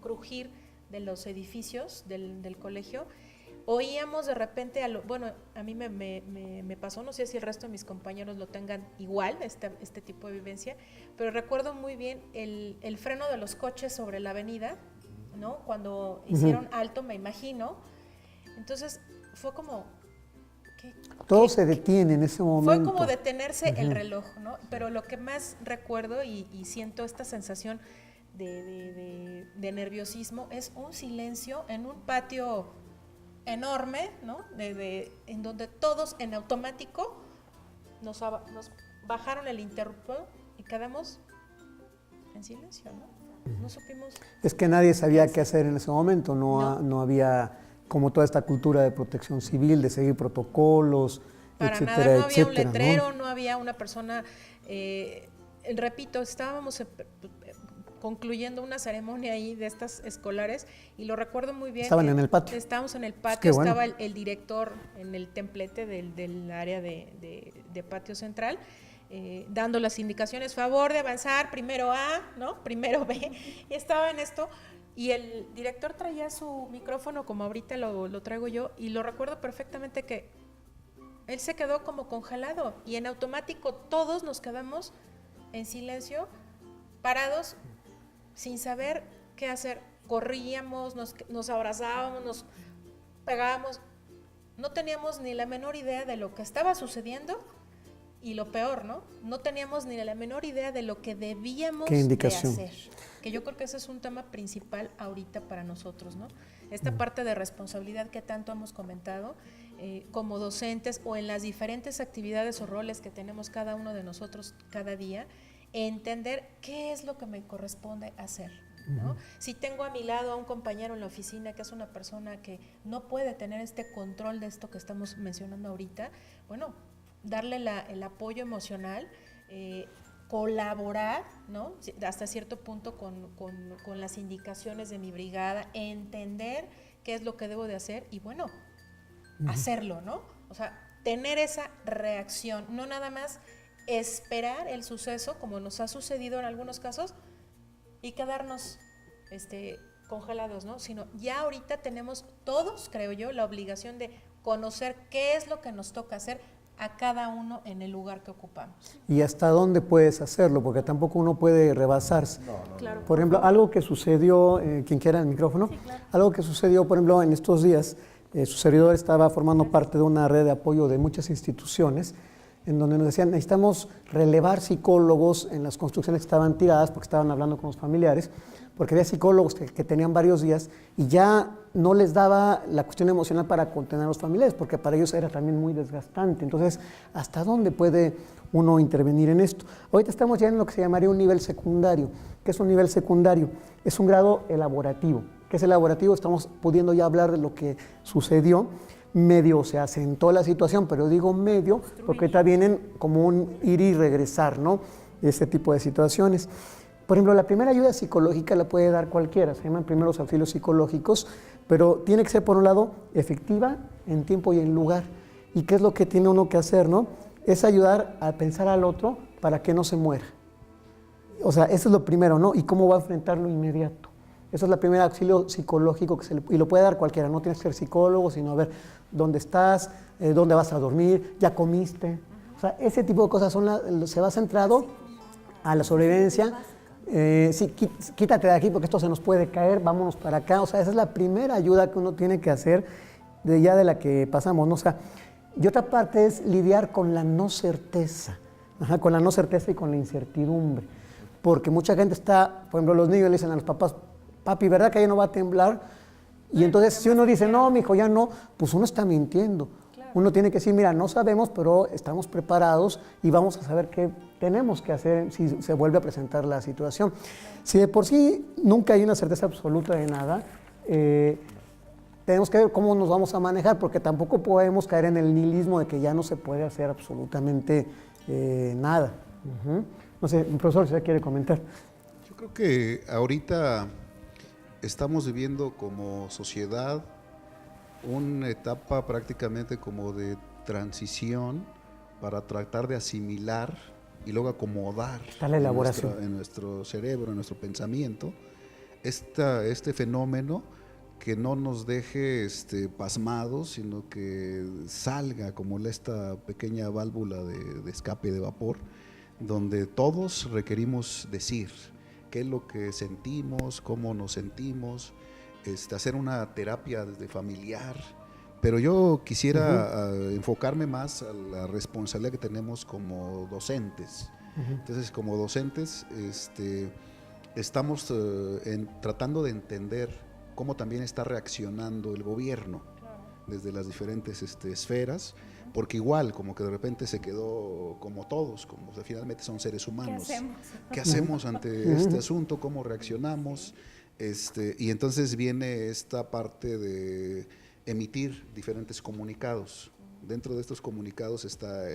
crujir de los edificios del colegio, oíamos de repente, a mí me pasó, no sé si el resto de mis compañeros lo tengan igual, este tipo de vivencia, pero recuerdo muy bien el freno de los coches sobre la avenida, ¿no? Cuando hicieron alto, me imagino, entonces fue como... Todo se detiene en ese momento. Fue como detenerse el reloj, ¿no? Pero lo que más recuerdo y siento esta sensación de nerviosismo es un silencio en un patio enorme, ¿no? En donde todos en automático nos bajaron el interruptor y quedamos en silencio, ¿no? no supimos. Es que nadie sabía qué hacer en ese momento, no había como toda esta cultura de protección civil, de seguir protocolos, Para etcétera, nada, no había un etcétera, letrero, no había una persona, repito, estábamos concluyendo una ceremonia ahí de estas escolares y lo recuerdo muy bien. Estaban en el patio. Estábamos en el patio, Qué bueno. estaba el director en el templete del área de patio central, dando las indicaciones, favor de avanzar, primero A, ¿no? Primero B, y estaba en esto. Y el director traía su micrófono como ahorita lo traigo yo y lo recuerdo perfectamente que él se quedó como congelado y en automático todos nos quedamos en silencio, parados, sin saber qué hacer. Corríamos, nos abrazábamos, nos pegábamos. No teníamos ni la menor idea de lo que estaba sucediendo y lo peor, ¿no? No teníamos ni la menor idea de lo que debíamos ¿Qué indicación? de hacer. Que yo creo que ese es un tema principal ahorita para nosotros, ¿no? Esta parte de responsabilidad que tanto hemos comentado como docentes o en las diferentes actividades o roles que tenemos cada uno de nosotros cada día, entender qué es lo que me corresponde hacer, ¿no? Si tengo a mi lado a un compañero en la oficina que es una persona que no puede tener este control de esto que estamos mencionando ahorita, bueno, darle el apoyo emocional, colaborar, ¿no? Hasta cierto punto con las indicaciones de mi brigada, entender qué es lo que debo de hacer y bueno, hacerlo, ¿no? O sea, tener esa reacción, no nada más esperar el suceso como nos ha sucedido en algunos casos y quedarnos congelados, ¿no? Sino ya ahorita tenemos todos, creo yo, la obligación de conocer qué es lo que nos toca hacer a cada uno en el lugar que ocupamos. Y hasta dónde puedes hacerlo, porque tampoco uno puede rebasarse. Claro. Por ejemplo, algo que sucedió, quien quiera el micrófono, Sí, claro. algo que sucedió, por ejemplo, en estos días, su servidor estaba formando parte de una red de apoyo de muchas instituciones, en donde nos decían, necesitamos relevar psicólogos en las construcciones que estaban tiradas, porque estaban hablando con los familiares, porque había psicólogos que tenían varios días y ya no les daba la cuestión emocional para contener a los familiares, porque para ellos era también muy desgastante. Entonces, ¿hasta dónde puede uno intervenir en esto? Ahorita estamos ya en lo que se llamaría un nivel secundario. ¿Qué es un nivel secundario? Es un grado elaborativo. ¿Qué es elaborativo? Estamos pudiendo ya hablar de lo que sucedió. Medio se asentó la situación, pero digo medio porque ahorita vienen como un ir y regresar, ¿no? Este tipo de situaciones. Por ejemplo, la primera ayuda psicológica la puede dar cualquiera, se llaman primeros auxilios psicológicos, pero tiene que ser, por un lado, efectiva en tiempo y en lugar. ¿Y qué es lo que tiene uno que hacer, no? Es ayudar a pensar al otro para que no se muera. O sea, eso es lo primero, ¿no? Y cómo va a enfrentar lo inmediato. Eso es el primer auxilio psicológico y lo puede dar cualquiera, no tienes que ser psicólogo, sino a ver dónde estás, dónde vas a dormir, ya comiste. O sea, ese tipo de cosas se va centrado a la sobrevivencia. Sí, quítate de aquí porque esto se nos puede caer, vámonos para acá. O sea, esa es la primera ayuda que uno tiene que hacer de la que pasamos, ¿no? O sea, y otra parte es lidiar con la no certeza, con la no certeza y con la incertidumbre. Porque mucha gente está, por ejemplo, los niños le dicen a los papás, papi, ¿verdad que ya no va a temblar? Y entonces si uno dice, no, mijo, ya no, pues uno está mintiendo. Uno tiene que decir, mira, no sabemos, pero estamos preparados y vamos a saber qué tenemos que hacer si se vuelve a presentar la situación. Si de por sí nunca hay una certeza absoluta de nada, tenemos que ver cómo nos vamos a manejar, porque tampoco podemos caer en el nihilismo de que ya no se puede hacer absolutamente nada. No sé, el profesor, si quiere comentar. Yo creo que ahorita estamos viviendo como sociedad una etapa prácticamente como de transición para tratar de asimilar y luego acomodar Está la elaboración en nuestro cerebro, en nuestro pensamiento, este fenómeno que no nos deje pasmados, sino que salga como esta pequeña válvula de escape de vapor, donde todos requerimos decir qué es lo que sentimos, cómo nos sentimos, hacer una terapia desde familiar, pero yo quisiera enfocarme más a la responsabilidad que tenemos como docentes. Entonces, como docentes, estamos tratando de entender cómo también está reaccionando el gobierno, desde las diferentes esferas, porque igual como que de repente se quedó como todos, como finalmente son seres humanos. ¿Qué hacemos ante este asunto? ¿Cómo reaccionamos? Y entonces viene esta parte de emitir diferentes comunicados. Dentro de estos comunicados está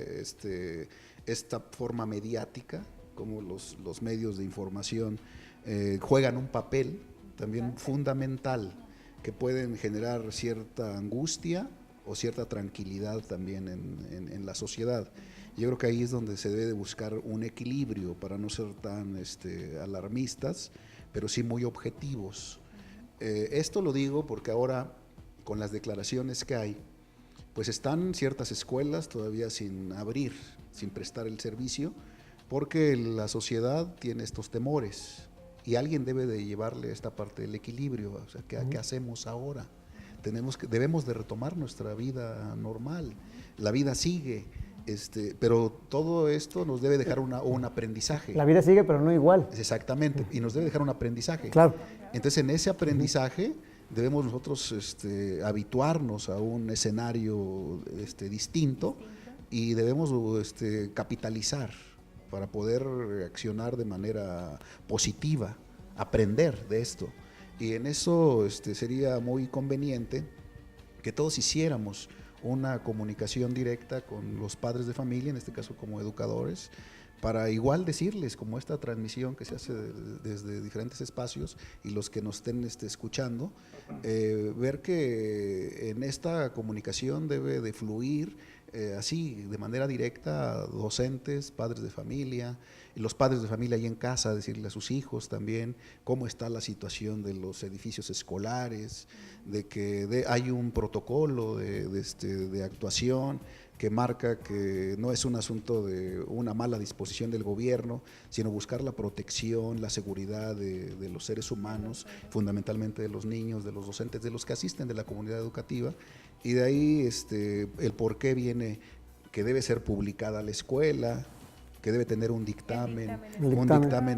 esta forma mediática, como los medios de información juegan un papel también fundamental, que pueden generar cierta angustia o cierta tranquilidad también en la sociedad. Yo creo que ahí es donde se debe de buscar un equilibrio para no ser tan alarmistas, pero sí muy objetivos. Esto lo digo porque ahora, con las declaraciones que hay, pues están ciertas escuelas todavía sin abrir, sin prestar el servicio, porque la sociedad tiene estos temores y alguien debe de llevarle esta parte del equilibrio. O sea, ¿qué hacemos ahora? Debemos de retomar nuestra vida normal, la vida sigue, pero todo esto nos debe dejar un aprendizaje. La vida sigue, pero no igual. Exactamente, y nos debe dejar un aprendizaje. Claro. Entonces, en ese aprendizaje debemos nosotros habituarnos a un escenario distinto y debemos capitalizar para poder reaccionar de manera positiva, aprender de esto. Y en eso sería muy conveniente que todos hiciéramos una comunicación directa con los padres de familia, en este caso como educadores, para igual decirles, como esta transmisión que se hace desde diferentes espacios y los que nos estén escuchando, ver que en esta comunicación debe de fluir así, de manera directa, docentes, padres de familia, y los padres de familia ahí en casa, decirle a sus hijos también cómo está la situación de los edificios escolares, de que hay un protocolo de actuación que marca que no es un asunto de una mala disposición del gobierno, sino buscar la protección, la seguridad de los seres humanos, fundamentalmente de los niños, de los docentes, de los que asisten de la comunidad educativa, y de ahí el por qué viene que debe ser publicada la escuela, que debe tener un dictamen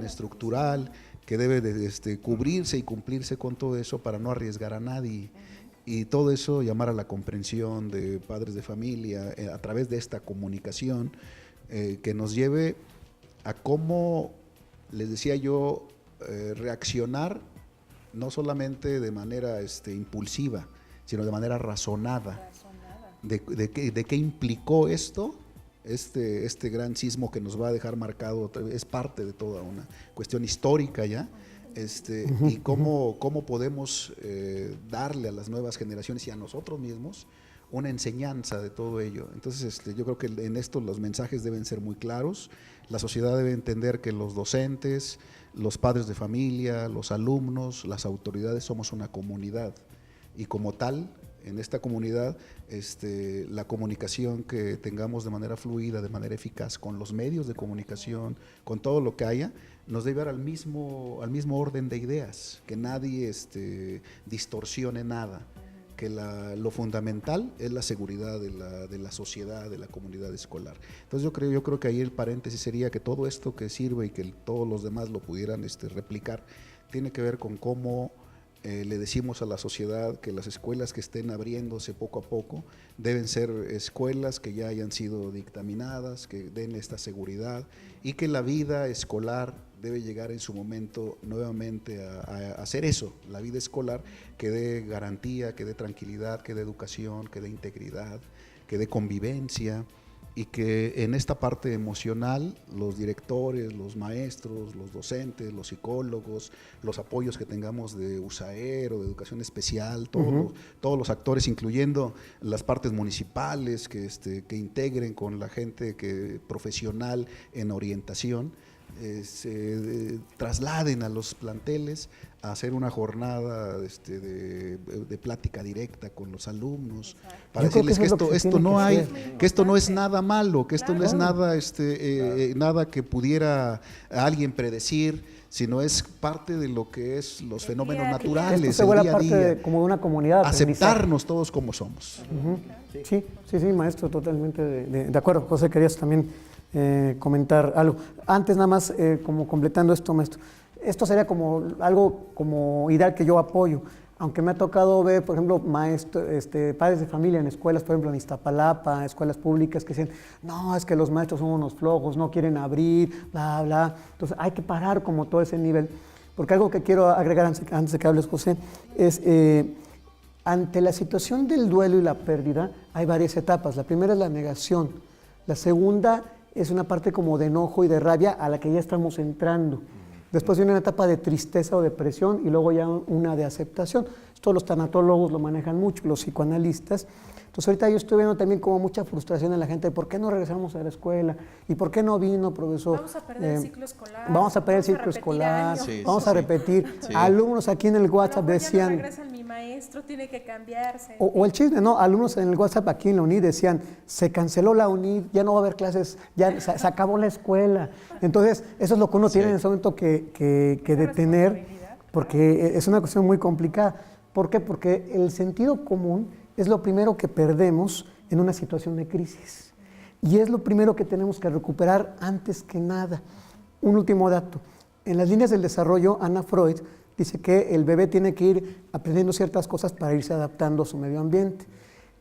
estructural, que debe de cubrirse y cumplirse con todo eso para no arriesgar a nadie. Y todo eso llamar a la comprensión de padres de familia a través de esta comunicación que nos lleve a cómo, les decía yo, reaccionar no solamente de manera impulsiva, sino de manera razonada. ¿De qué implicó esto? Este gran sismo que nos va a dejar marcado, es parte de toda una cuestión histórica ya. Y cómo podemos darle a las nuevas generaciones y a nosotros mismos una enseñanza de todo ello. Entonces yo creo que en esto los mensajes deben ser muy claros, la sociedad debe entender que los docentes, los padres de familia, los alumnos, las autoridades somos una comunidad y como tal, en esta comunidad, la comunicación que tengamos de manera fluida, de manera eficaz, con los medios de comunicación, con todo lo que haya, nos debe dar al mismo orden de ideas, que nadie distorsione nada, que lo fundamental es la seguridad de la sociedad, de la comunidad escolar. Entonces yo creo que ahí el paréntesis sería que todo esto que sirve y que todos los demás lo pudieran replicar, tiene que ver con cómo le decimos a la sociedad que las escuelas que estén abriéndose poco a poco deben ser escuelas que ya hayan sido dictaminadas, que den esta seguridad y que la vida escolar debe llegar en su momento nuevamente a hacer eso, la vida escolar que dé garantía, que dé tranquilidad, que dé educación, que dé integridad, que dé convivencia y que en esta parte emocional los directores, los maestros, los docentes, los psicólogos, los apoyos que tengamos de USAER o de educación especial, todos los actores, incluyendo las partes municipales que integren con la gente profesional en orientación, se trasladen a los planteles a hacer una jornada de plática directa con los alumnos. Exacto. Para decirles que esto no es nada malo, que esto no es nada, nada que pudiera alguien predecir, sino es parte de lo que es los fenómenos naturales. Esto se vuelve parte como de una comunidad. Aceptarnos todos como somos. Sí, maestro, totalmente de acuerdo. José, querías también comentar algo. Antes nada más, como completando esto, maestro, esto sería como algo como ideal que yo apoyo. Aunque me ha tocado ver, por ejemplo, padres de familia en escuelas, por ejemplo, en Iztapalapa, escuelas públicas, que dicen, no, es que los maestros son unos flojos, no quieren abrir, bla, bla. Entonces hay que parar como todo ese nivel. Porque algo que quiero agregar antes de que hables, José, es ante la situación del duelo y la pérdida, hay varias etapas. La primera es la negación. La segunda es una parte como de enojo y de rabia a la que ya estamos entrando. Después viene una etapa de tristeza o depresión y luego ya una de aceptación. Esto los tanatólogos lo manejan mucho, los psicoanalistas. Entonces ahorita yo estoy viendo también como mucha frustración en la gente, ¿por qué no regresamos a la escuela? ¿Y por qué no vino, profesor? Vamos a perder el ciclo escolar. Vamos a perder el ciclo escolar, vamos a repetir. Sí. Alumnos aquí en el WhatsApp no, decían… Ya no regresan, mi maestro tiene que cambiarse. O el chisme, ¿no? Alumnos en el WhatsApp aquí en la UNID decían, se canceló la UNID, ya no va a haber clases, ya se acabó la escuela. Entonces, eso es lo que uno tiene en ese momento que detener, porque es una cuestión muy complicada. ¿Por qué? Porque el sentido común es lo primero que perdemos en una situación de crisis. Y es lo primero que tenemos que recuperar antes que nada. Un último dato. En las líneas del desarrollo, Ana Freud dice que el bebé tiene que ir aprendiendo ciertas cosas para irse adaptando a su medio ambiente.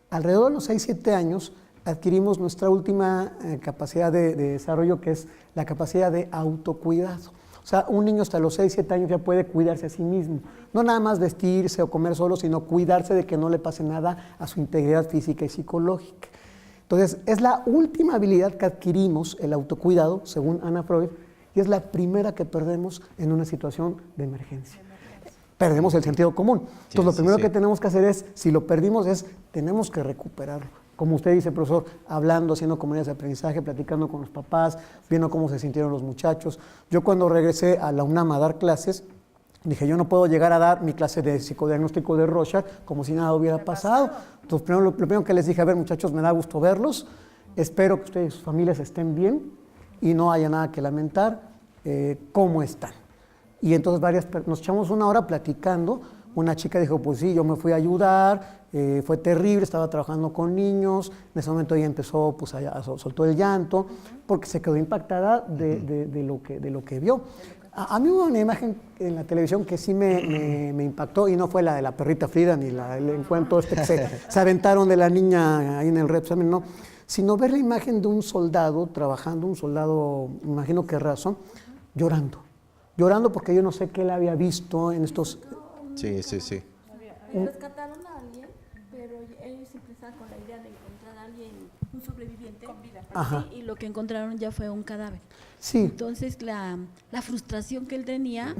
Alrededor de los 6-7 años adquirimos nuestra última capacidad de desarrollo, que es la capacidad de autocuidado. O sea, un niño hasta los 6-7 años ya puede cuidarse a sí mismo. No nada más vestirse o comer solo, sino cuidarse de que no le pase nada a su integridad física y psicológica. Entonces, es la última habilidad que adquirimos, el autocuidado, según Ana Freud, y es la primera que perdemos en una situación de emergencia. Perdemos el sentido común. Entonces, lo primero que tenemos que hacer es, si lo perdimos, tenemos que recuperarlo. Como usted dice, profesor, hablando, haciendo comunidades de aprendizaje, platicando con los papás, viendo cómo se sintieron los muchachos. Yo cuando regresé a la UNAM a dar clases, dije, yo no puedo llegar a dar mi clase de psicodiagnóstico de Rorschach como si nada hubiera pasado. Entonces, lo primero que les dije, a ver, muchachos, me da gusto verlos, espero que ustedes y sus familias estén bien y no haya nada que lamentar, ¿cómo están? Y entonces nos echamos una hora platicando. Una chica dijo, pues sí, yo me fui a ayudar, fue terrible, estaba trabajando con niños, en ese momento ella empezó, pues soltó el llanto, porque se quedó impactada de lo que vio. A mí hubo una imagen en la televisión que sí me impactó, y no fue la de la perrita Frida, ni el encuentro que se aventaron de la niña ahí en el Repsamen, no, sino ver la imagen de un soldado trabajando, un soldado, me imagino que raso, llorando porque yo no sé qué él había visto en estos… Sí. Rescataron a alguien, pero ellos siempre estaban con la idea de encontrar a alguien, un sobreviviente, con vida. Sí, y lo que encontraron ya fue un cadáver. Sí. Entonces la frustración que él tenía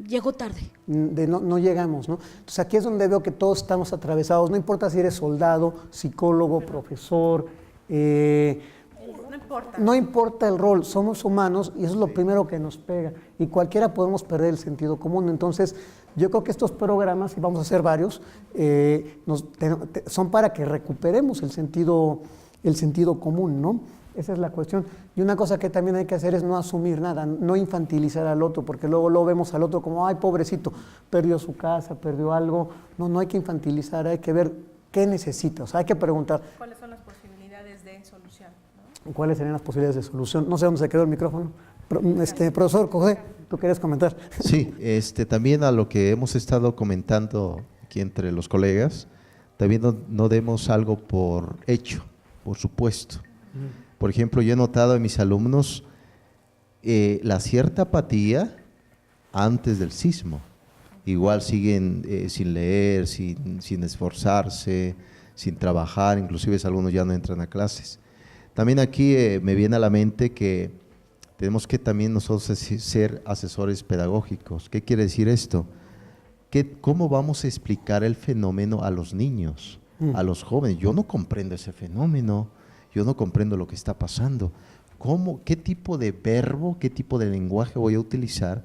llegó tarde. No llegamos, ¿no? Entonces aquí es donde veo que todos estamos atravesados, no importa si eres soldado, psicólogo, profesor, no importa el rol, somos humanos y eso es lo primero que nos pega y cualquiera podemos perder el sentido común. Entonces yo creo que estos programas, y vamos a hacer varios, son para que recuperemos el sentido común, ¿no? Esa es la cuestión. Y una cosa que también hay que hacer es no asumir nada, no infantilizar al otro, porque luego lo vemos al otro como, ay, pobrecito, perdió su casa, perdió algo. No hay que infantilizar, hay que ver qué necesita, o sea, hay que preguntar. ¿Cuáles son las posibilidades de solución? ¿No? ¿Cuáles serían las posibilidades de solución? No sé dónde se quedó el micrófono. Profesor José, ¿tú querías comentar? Sí, también a lo que hemos estado comentando aquí entre los colegas, también no demos algo por hecho, por supuesto. Por ejemplo, yo he notado en mis alumnos la cierta apatía antes del sismo. Igual siguen sin leer, sin esforzarse, sin trabajar, inclusive algunos ya no entran a clases. También aquí me viene a la mente que tenemos que también nosotros ser asesores pedagógicos. ¿Qué quiere decir esto? ¿Cómo vamos a explicar el fenómeno a los niños, a los jóvenes? Yo no comprendo ese fenómeno, yo no comprendo lo que está pasando. ¿Qué tipo de verbo, qué tipo de lenguaje voy a utilizar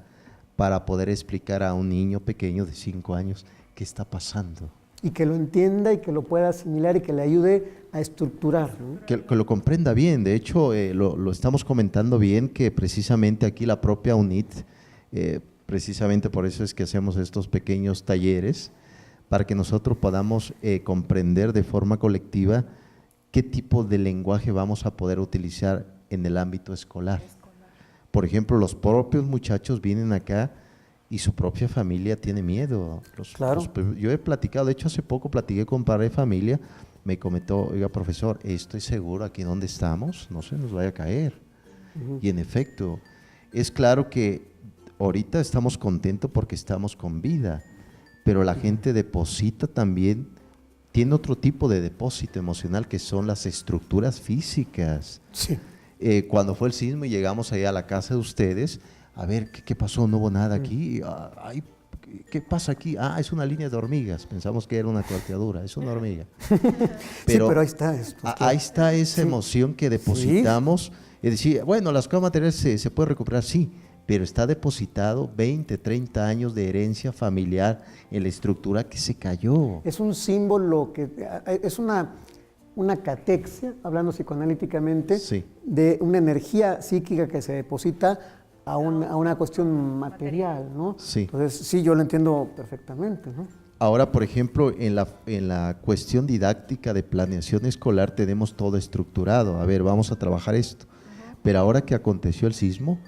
para poder explicar a un niño pequeño de 5 años qué está pasando? Y que lo entienda y que lo pueda asimilar y que le ayude a estructurar, ¿no? Que lo comprenda bien. De hecho, lo estamos comentando bien, que precisamente aquí la propia UNIT, precisamente por eso es que hacemos estos pequeños talleres, para que nosotros podamos comprender de forma colectiva qué tipo de lenguaje vamos a poder utilizar en el ámbito escolar. Por ejemplo, los propios muchachos vienen acá y su propia familia tiene miedo. Claro. Yo he platicado, de hecho hace poco platiqué con un padre de familia, me comentó, oiga profesor, estoy seguro aquí donde estamos, no se nos vaya a caer. Y en efecto, es claro que ahorita estamos contentos porque estamos con vida, pero la gente deposita también, tiene otro tipo de depósito emocional que son las estructuras físicas. Sí. Cuando fue el sismo y llegamos ahí a la casa de ustedes, a ver, ¿qué pasó? No hubo nada aquí. Ay, ¿qué pasa aquí? Es una línea de hormigas. Pensamos que era una cuarteadura, es una hormiga. Pero ahí está esto. Ahí está esa emoción que depositamos. Es decir, bueno, las cosas materiales se puede recuperar, sí, pero está depositado 20, 30 años de herencia familiar en la estructura que se cayó. Es un símbolo es una catexia, hablando psicoanalíticamente, Sí. de una energía psíquica que se deposita a una cuestión material, ¿no? Sí. Entonces, sí, yo lo entiendo perfectamente, ¿no? Ahora, por ejemplo, en la cuestión didáctica de planeación escolar tenemos todo estructurado. A ver, vamos a trabajar esto. Pero ahora que aconteció el sismo,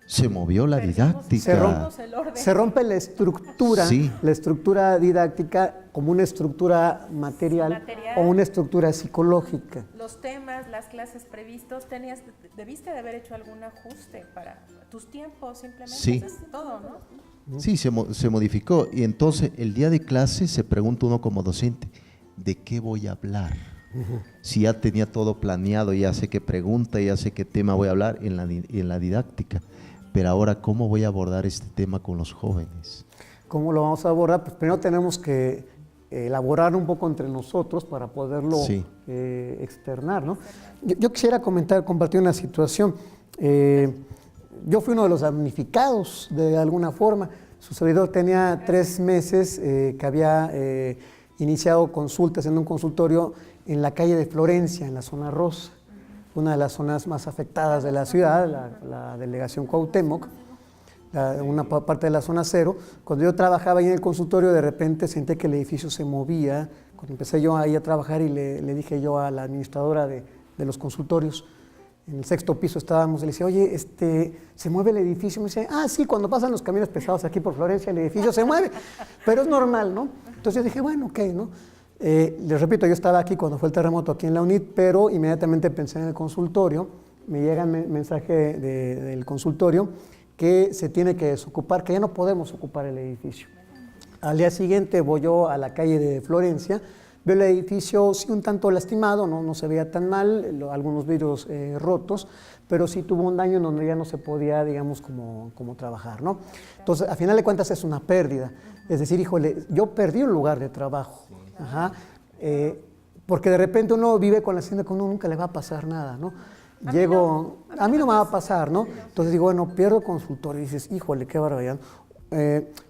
se movió la didáctica. Se rompe la estructura, Sí. la estructura didáctica como una estructura material o una estructura psicológica. Los temas, las clases previstos, debiste de haber hecho algún ajuste para tus tiempos, simplemente. Sí. Es todo, ¿no? Sí, se modificó. Y entonces, el día de clase se pregunta uno como docente, ¿de qué voy a hablar? Si ya tenía todo planeado, ya sé qué pregunta, ya sé qué tema voy a hablar en la didáctica. Pero ahora, ¿cómo voy a abordar este tema con los jóvenes? ¿Cómo lo vamos a abordar? Pues primero tenemos que elaborar un poco entre nosotros para poderlo Sí. externar, ¿no? Yo quisiera compartir una situación. Yo fui uno de los damnificados de alguna forma. Su servidor tenía 3 meses que había iniciado consultas en un consultorio en la calle de Florencia, en la zona rosa, una de las zonas más afectadas de la ciudad, la delegación Cuauhtémoc, una parte de la zona cero. Cuando yo trabajaba ahí en el consultorio, de repente sentí que el edificio se movía. Cuando empecé yo ahí a trabajar y le dije yo a la administradora de los consultorios, en el 6º piso estábamos, le decía, oye, ¿se mueve el edificio? Me dice, sí, cuando pasan los camiones pesados aquí por Florencia, el edificio se mueve, pero es normal, ¿no? Entonces yo dije, bueno, ok, ¿no? Les repito, yo estaba aquí cuando fue el terremoto aquí en la UNIT, pero inmediatamente pensé en el consultorio, me llega el mensaje del consultorio que se tiene que desocupar, que ya no podemos ocupar el edificio. Al día siguiente voy yo a la calle de Florencia, veo el edificio sí un tanto lastimado, no se veía tan mal, algunos vidrios rotos, pero sí tuvo un daño en donde ya no se podía, digamos, como trabajar, ¿no? Entonces, a final de cuentas es una pérdida. Es decir, híjole, yo perdí un lugar de trabajo. Ajá. Porque de repente uno vive con la hacienda que uno nunca le va a pasar nada, ¿no? A mí no me va a pasar, ¿no? Entonces digo, bueno, pierdo consultorio y dices, híjole, qué barbaridad.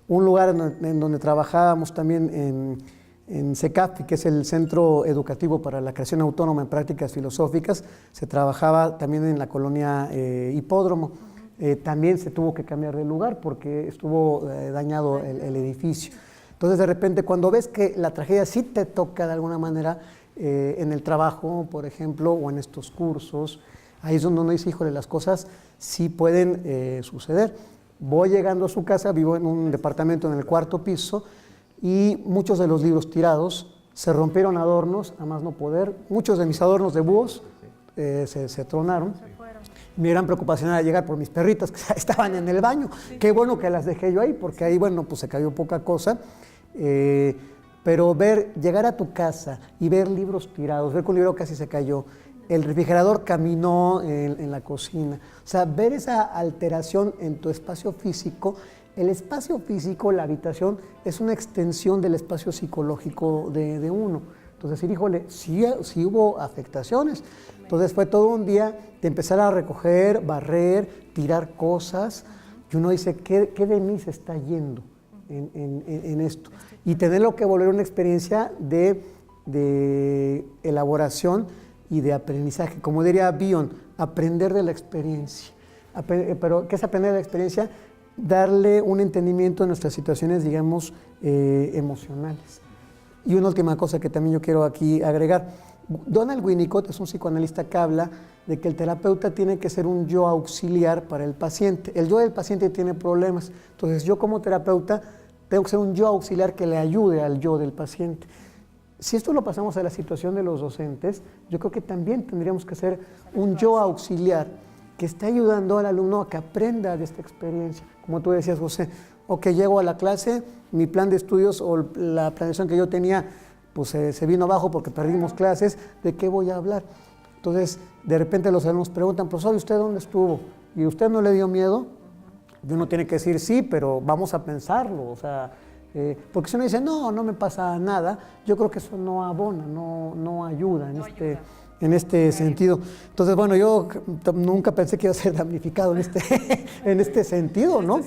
Un lugar en donde trabajábamos también en CECAFI, que es el Centro Educativo para la Creación Autónoma en Prácticas Filosóficas, se trabajaba también en la colonia Hipódromo. También se tuvo que cambiar de lugar porque estuvo dañado el edificio. Entonces, de repente, cuando ves que la tragedia sí te toca de alguna manera en el trabajo, por ejemplo, o en estos cursos, ahí es donde uno dice, híjole, las cosas sí pueden suceder. Voy llegando a su casa, vivo en un departamento en el 4º piso, y muchos de los libros tirados, se rompieron adornos, a más no poder. Muchos de mis adornos de búhos se tronaron. Mi gran preocupación era llegar por mis perritas que estaban en el baño. Qué bueno que las dejé yo ahí, porque ahí, bueno, pues se cayó poca cosa. Pero llegar a tu casa y ver libros tirados, ver que un libro casi se cayó, el refrigerador caminó en la cocina. O sea, ver esa alteración en tu espacio físico. El espacio físico, la habitación, es una extensión del espacio psicológico de uno. Entonces, decir, híjole, sí hubo afectaciones. Entonces fue todo un día de empezar a recoger, barrer, tirar cosas. Y uno dice, ¿qué de mí se está yendo en esto? Y tenerlo que volver una experiencia de elaboración y de aprendizaje. Como diría Bion, aprender de la experiencia. Pero, ¿qué es aprender de la experiencia? Darle un entendimiento a nuestras situaciones, digamos, emocionales. Y una última cosa que también yo quiero aquí agregar. Donald Winnicott es un psicoanalista que habla de que el terapeuta tiene que ser un yo auxiliar para el paciente. El yo del paciente tiene problemas, entonces yo como terapeuta tengo que ser un yo auxiliar que le ayude al yo del paciente. Si esto lo pasamos a la situación de los docentes, yo creo que también tendríamos que ser un yo auxiliar que esté ayudando al alumno a que aprenda de esta experiencia. Como tú decías, José, o que llego a la clase, mi plan de estudios o la planeación que yo tenía, pues se vino abajo porque perdimos clases, ¿de qué voy a hablar? Entonces, de repente los alumnos preguntan, profesor, ¿y usted dónde estuvo? ¿Y usted no le dio miedo? Uno tiene que decir sí, pero vamos a pensarlo, o sea, porque si uno dice, no me pasa nada, yo creo que eso no abona, no ayuda en este sentido. Entonces, bueno, yo nunca pensé que iba a ser damnificado en este sentido, ¿no?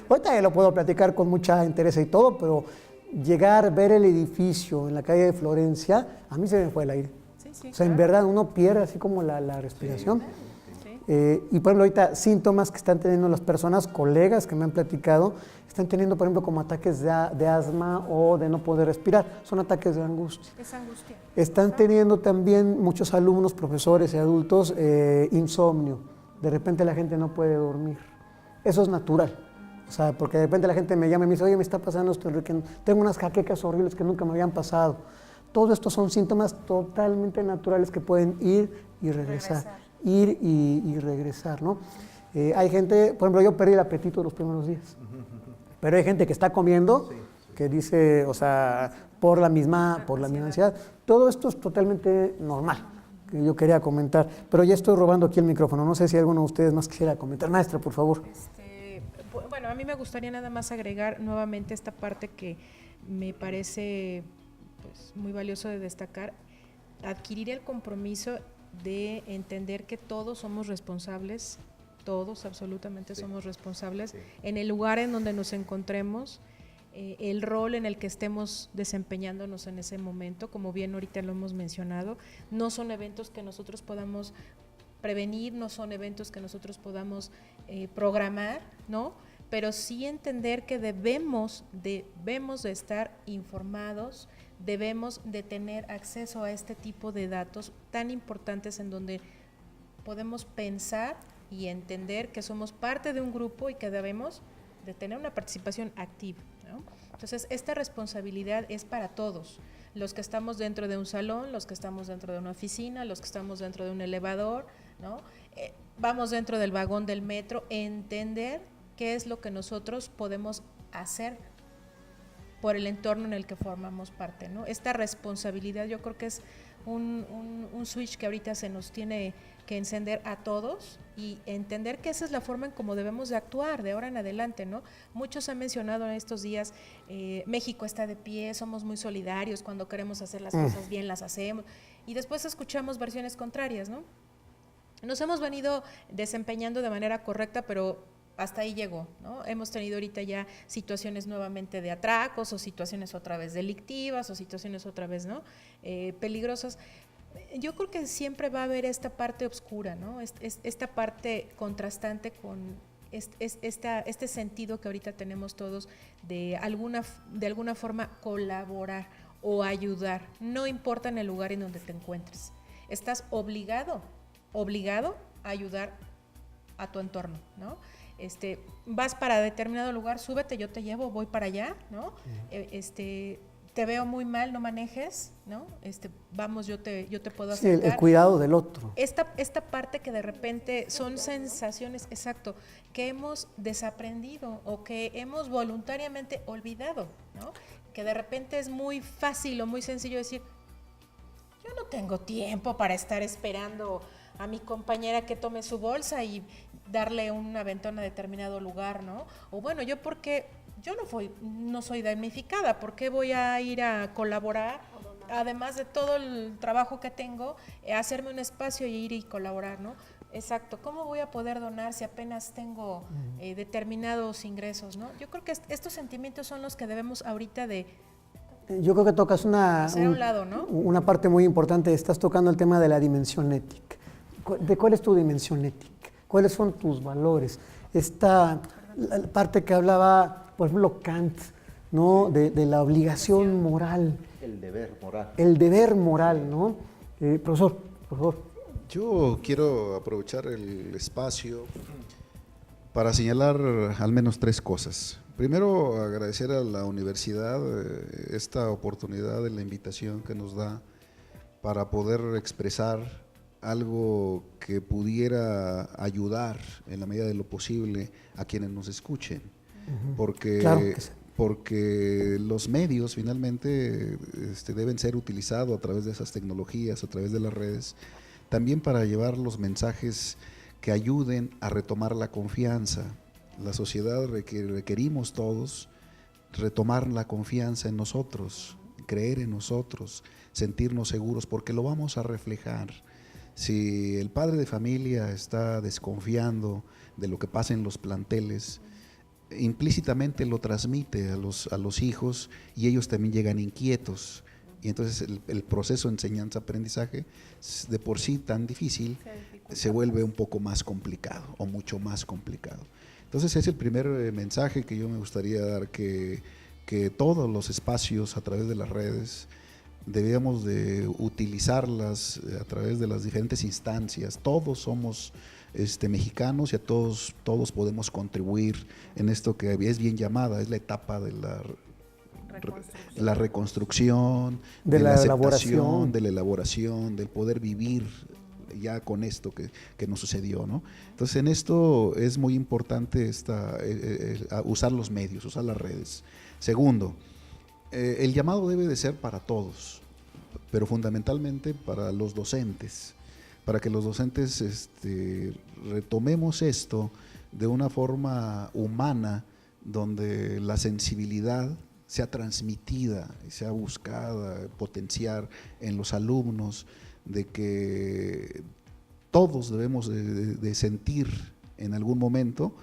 Ahorita ya lo puedo platicar con mucha interés y todo, pero llegar, ver el edificio en la calle de Florencia, a mí se me fue el aire. Sí, o sea, en verdad uno pierde así como la respiración. Y por ejemplo, ahorita síntomas que están teniendo las personas, colegas que me han platicado, están teniendo, por ejemplo, como ataques de asma o de no poder respirar. Son ataques de angustia. Es angustia. Están teniendo también muchos alumnos, profesores y adultos insomnio. De repente la gente no puede dormir. Eso es natural. O sea, porque de repente la gente me llama y me dice, oye, me está pasando esto, Enrique, tengo unas jaquecas horribles que nunca me habían pasado. Todo esto son síntomas totalmente naturales que pueden ir y regresar. Ir y regresar, ¿no? Hay gente, por ejemplo, yo perdí el apetito los primeros días, pero hay gente que está comiendo, que dice, o sea, por la misma ansiedad. Todo esto es totalmente normal, que yo quería comentar, pero ya estoy robando aquí el micrófono, no sé si alguno de ustedes más quisiera comentar. Maestra, por favor. Bueno, a mí me gustaría nada más agregar nuevamente esta parte que me parece pues, muy valioso de destacar, adquirir el compromiso de entender que todos somos responsables, todos absolutamente somos responsables en el lugar en donde nos encontremos, el rol en el que estemos desempeñándonos en ese momento, como bien ahorita lo hemos mencionado, no son eventos que nosotros podamos prevenir, no son eventos que nosotros podamos programar, ¿no? Pero sí entender que debemos de estar informados, debemos de tener acceso a este tipo de datos tan importantes en donde podemos pensar y entender que somos parte de un grupo y que debemos de tener una participación activa, ¿no? Entonces, esta responsabilidad es para todos, los que estamos dentro de un salón, los que estamos dentro de una oficina, los que estamos dentro de un elevador, ¿no? Vamos dentro del vagón del metro, entender qué es lo que nosotros podemos hacer por el entorno en el que formamos parte, ¿no? Esta responsabilidad yo creo que es un switch que ahorita se nos tiene que encender a todos y entender que esa es la forma en cómo debemos de actuar de ahora en adelante, ¿no? Muchos han mencionado en estos días, México está de pie, somos muy solidarios, cuando queremos hacer las cosas bien las hacemos, y después escuchamos versiones contrarias, ¿no? Nos hemos venido desempeñando de manera correcta, pero hasta ahí llegó, ¿no? Hemos tenido ahorita ya situaciones nuevamente de atracos o situaciones otra vez delictivas o situaciones otra vez, ¿no? Peligrosas. Yo creo que siempre va a haber esta parte oscura, ¿no? Esta parte contrastante con este sentido que ahorita tenemos todos de alguna forma colaborar o ayudar, no importa en el lugar en donde te encuentres. Estás obligado a ayudar a tu entorno, ¿no? Vas para determinado lugar, súbete, yo te llevo, voy para allá, ¿no? Te veo muy mal, no manejes, ¿no? Vamos, yo te puedo acercar. Sí, el cuidado del otro. Esta parte que de repente son sensaciones, exacto, que hemos desaprendido o que hemos voluntariamente olvidado, ¿no? Que de repente es muy fácil o muy sencillo decir, yo no tengo tiempo para estar esperando a mi compañera que tome su bolsa y darle un aventón a determinado lugar, ¿no? O bueno, porque yo no soy damnificada, ¿por qué voy a ir a colaborar? Además de todo el trabajo que tengo, hacerme un espacio y ir y colaborar, ¿no? Exacto, ¿cómo voy a poder donar si apenas tengo determinados ingresos, ¿no? Yo creo que estos sentimientos son los que debemos ahorita de... Yo creo que tocas hacer a un lado, ¿no? Una parte muy importante, estás tocando el tema de la dimensión ética. ¿De cuál es tu dimensión ética? ¿Cuáles son tus valores? Esta la parte que hablaba, por ejemplo, Kant, ¿no? De la obligación moral. El deber moral. El deber moral, ¿no? Profesor, por favor. Yo quiero aprovechar el espacio para señalar al menos 3 cosas. Primero, agradecer a la universidad esta oportunidad de la invitación que nos da para poder expresar algo que pudiera ayudar en la medida de lo posible a quienes nos escuchen, porque, Claro que sí. porque los medios finalmente deben ser utilizados a través de esas tecnologías, a través de las redes, también para llevar los mensajes que ayuden a retomar la confianza. La sociedad requerimos todos retomar la confianza en nosotros, creer en nosotros, sentirnos seguros, porque lo vamos a reflejar. Si el padre de familia está desconfiando de lo que pasa en los planteles, implícitamente lo transmite a los hijos y ellos también llegan inquietos. Y entonces el proceso de enseñanza-aprendizaje, de por sí tan difícil, se vuelve un poco más complicado o mucho más complicado. Entonces es el primer mensaje que yo me gustaría dar, que todos los espacios a través de las redes debíamos de utilizarlas a través de las diferentes instancias. Todos somos mexicanos y a todos podemos contribuir en esto que es bien llamada, es la etapa de la reconstrucción, de la aceptación, de la elaboración, del poder vivir ya con esto que nos sucedió, ¿no? Entonces en esto es muy importante usar los medios, usar las redes. Segundo, el llamado debe de ser para todos, pero fundamentalmente para los docentes, para que los docentes retomemos esto de una forma humana, donde la sensibilidad sea transmitida, sea buscada, potenciar en los alumnos, de que todos debemos de sentir en algún momento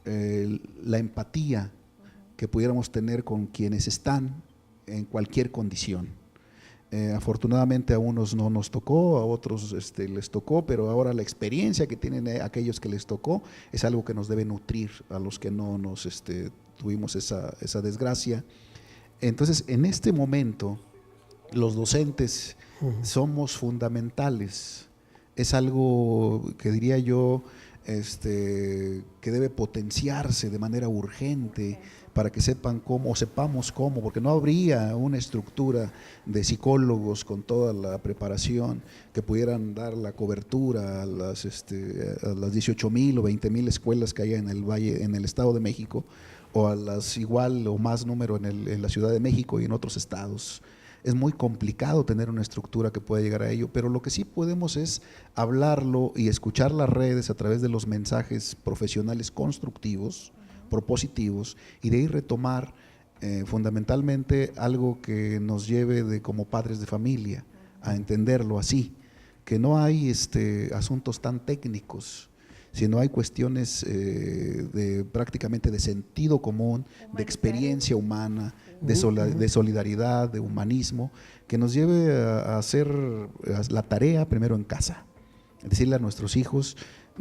la empatía que pudiéramos tener con quienes están en cualquier condición. Afortunadamente a unos no nos tocó, a otros les tocó, pero ahora la experiencia que tienen aquellos que les tocó es algo que nos debe nutrir a los que no nos tuvimos esa desgracia. Entonces, en este momento, los docentes somos fundamentales. Es algo que diría yo que debe potenciarse de manera urgente para que sepan cómo, o sepamos cómo, porque no habría una estructura de psicólogos con toda la preparación que pudieran dar la cobertura a las 18,000 o 20,000 escuelas que hay en el Valle, en el Estado de México, o a las igual o más número en la Ciudad de México y en otros estados. Es muy complicado tener una estructura que pueda llegar a ello, pero lo que sí podemos es hablarlo y escuchar las redes a través de los mensajes profesionales constructivos, propositivos, y de ahí retomar fundamentalmente algo que nos lleve como padres de familia a entenderlo así, que no hay asuntos tan técnicos, sino hay cuestiones prácticamente de sentido común, de experiencia humana, de solidaridad, de humanismo, que nos lleve a hacer la tarea primero en casa, decirle a nuestros hijos: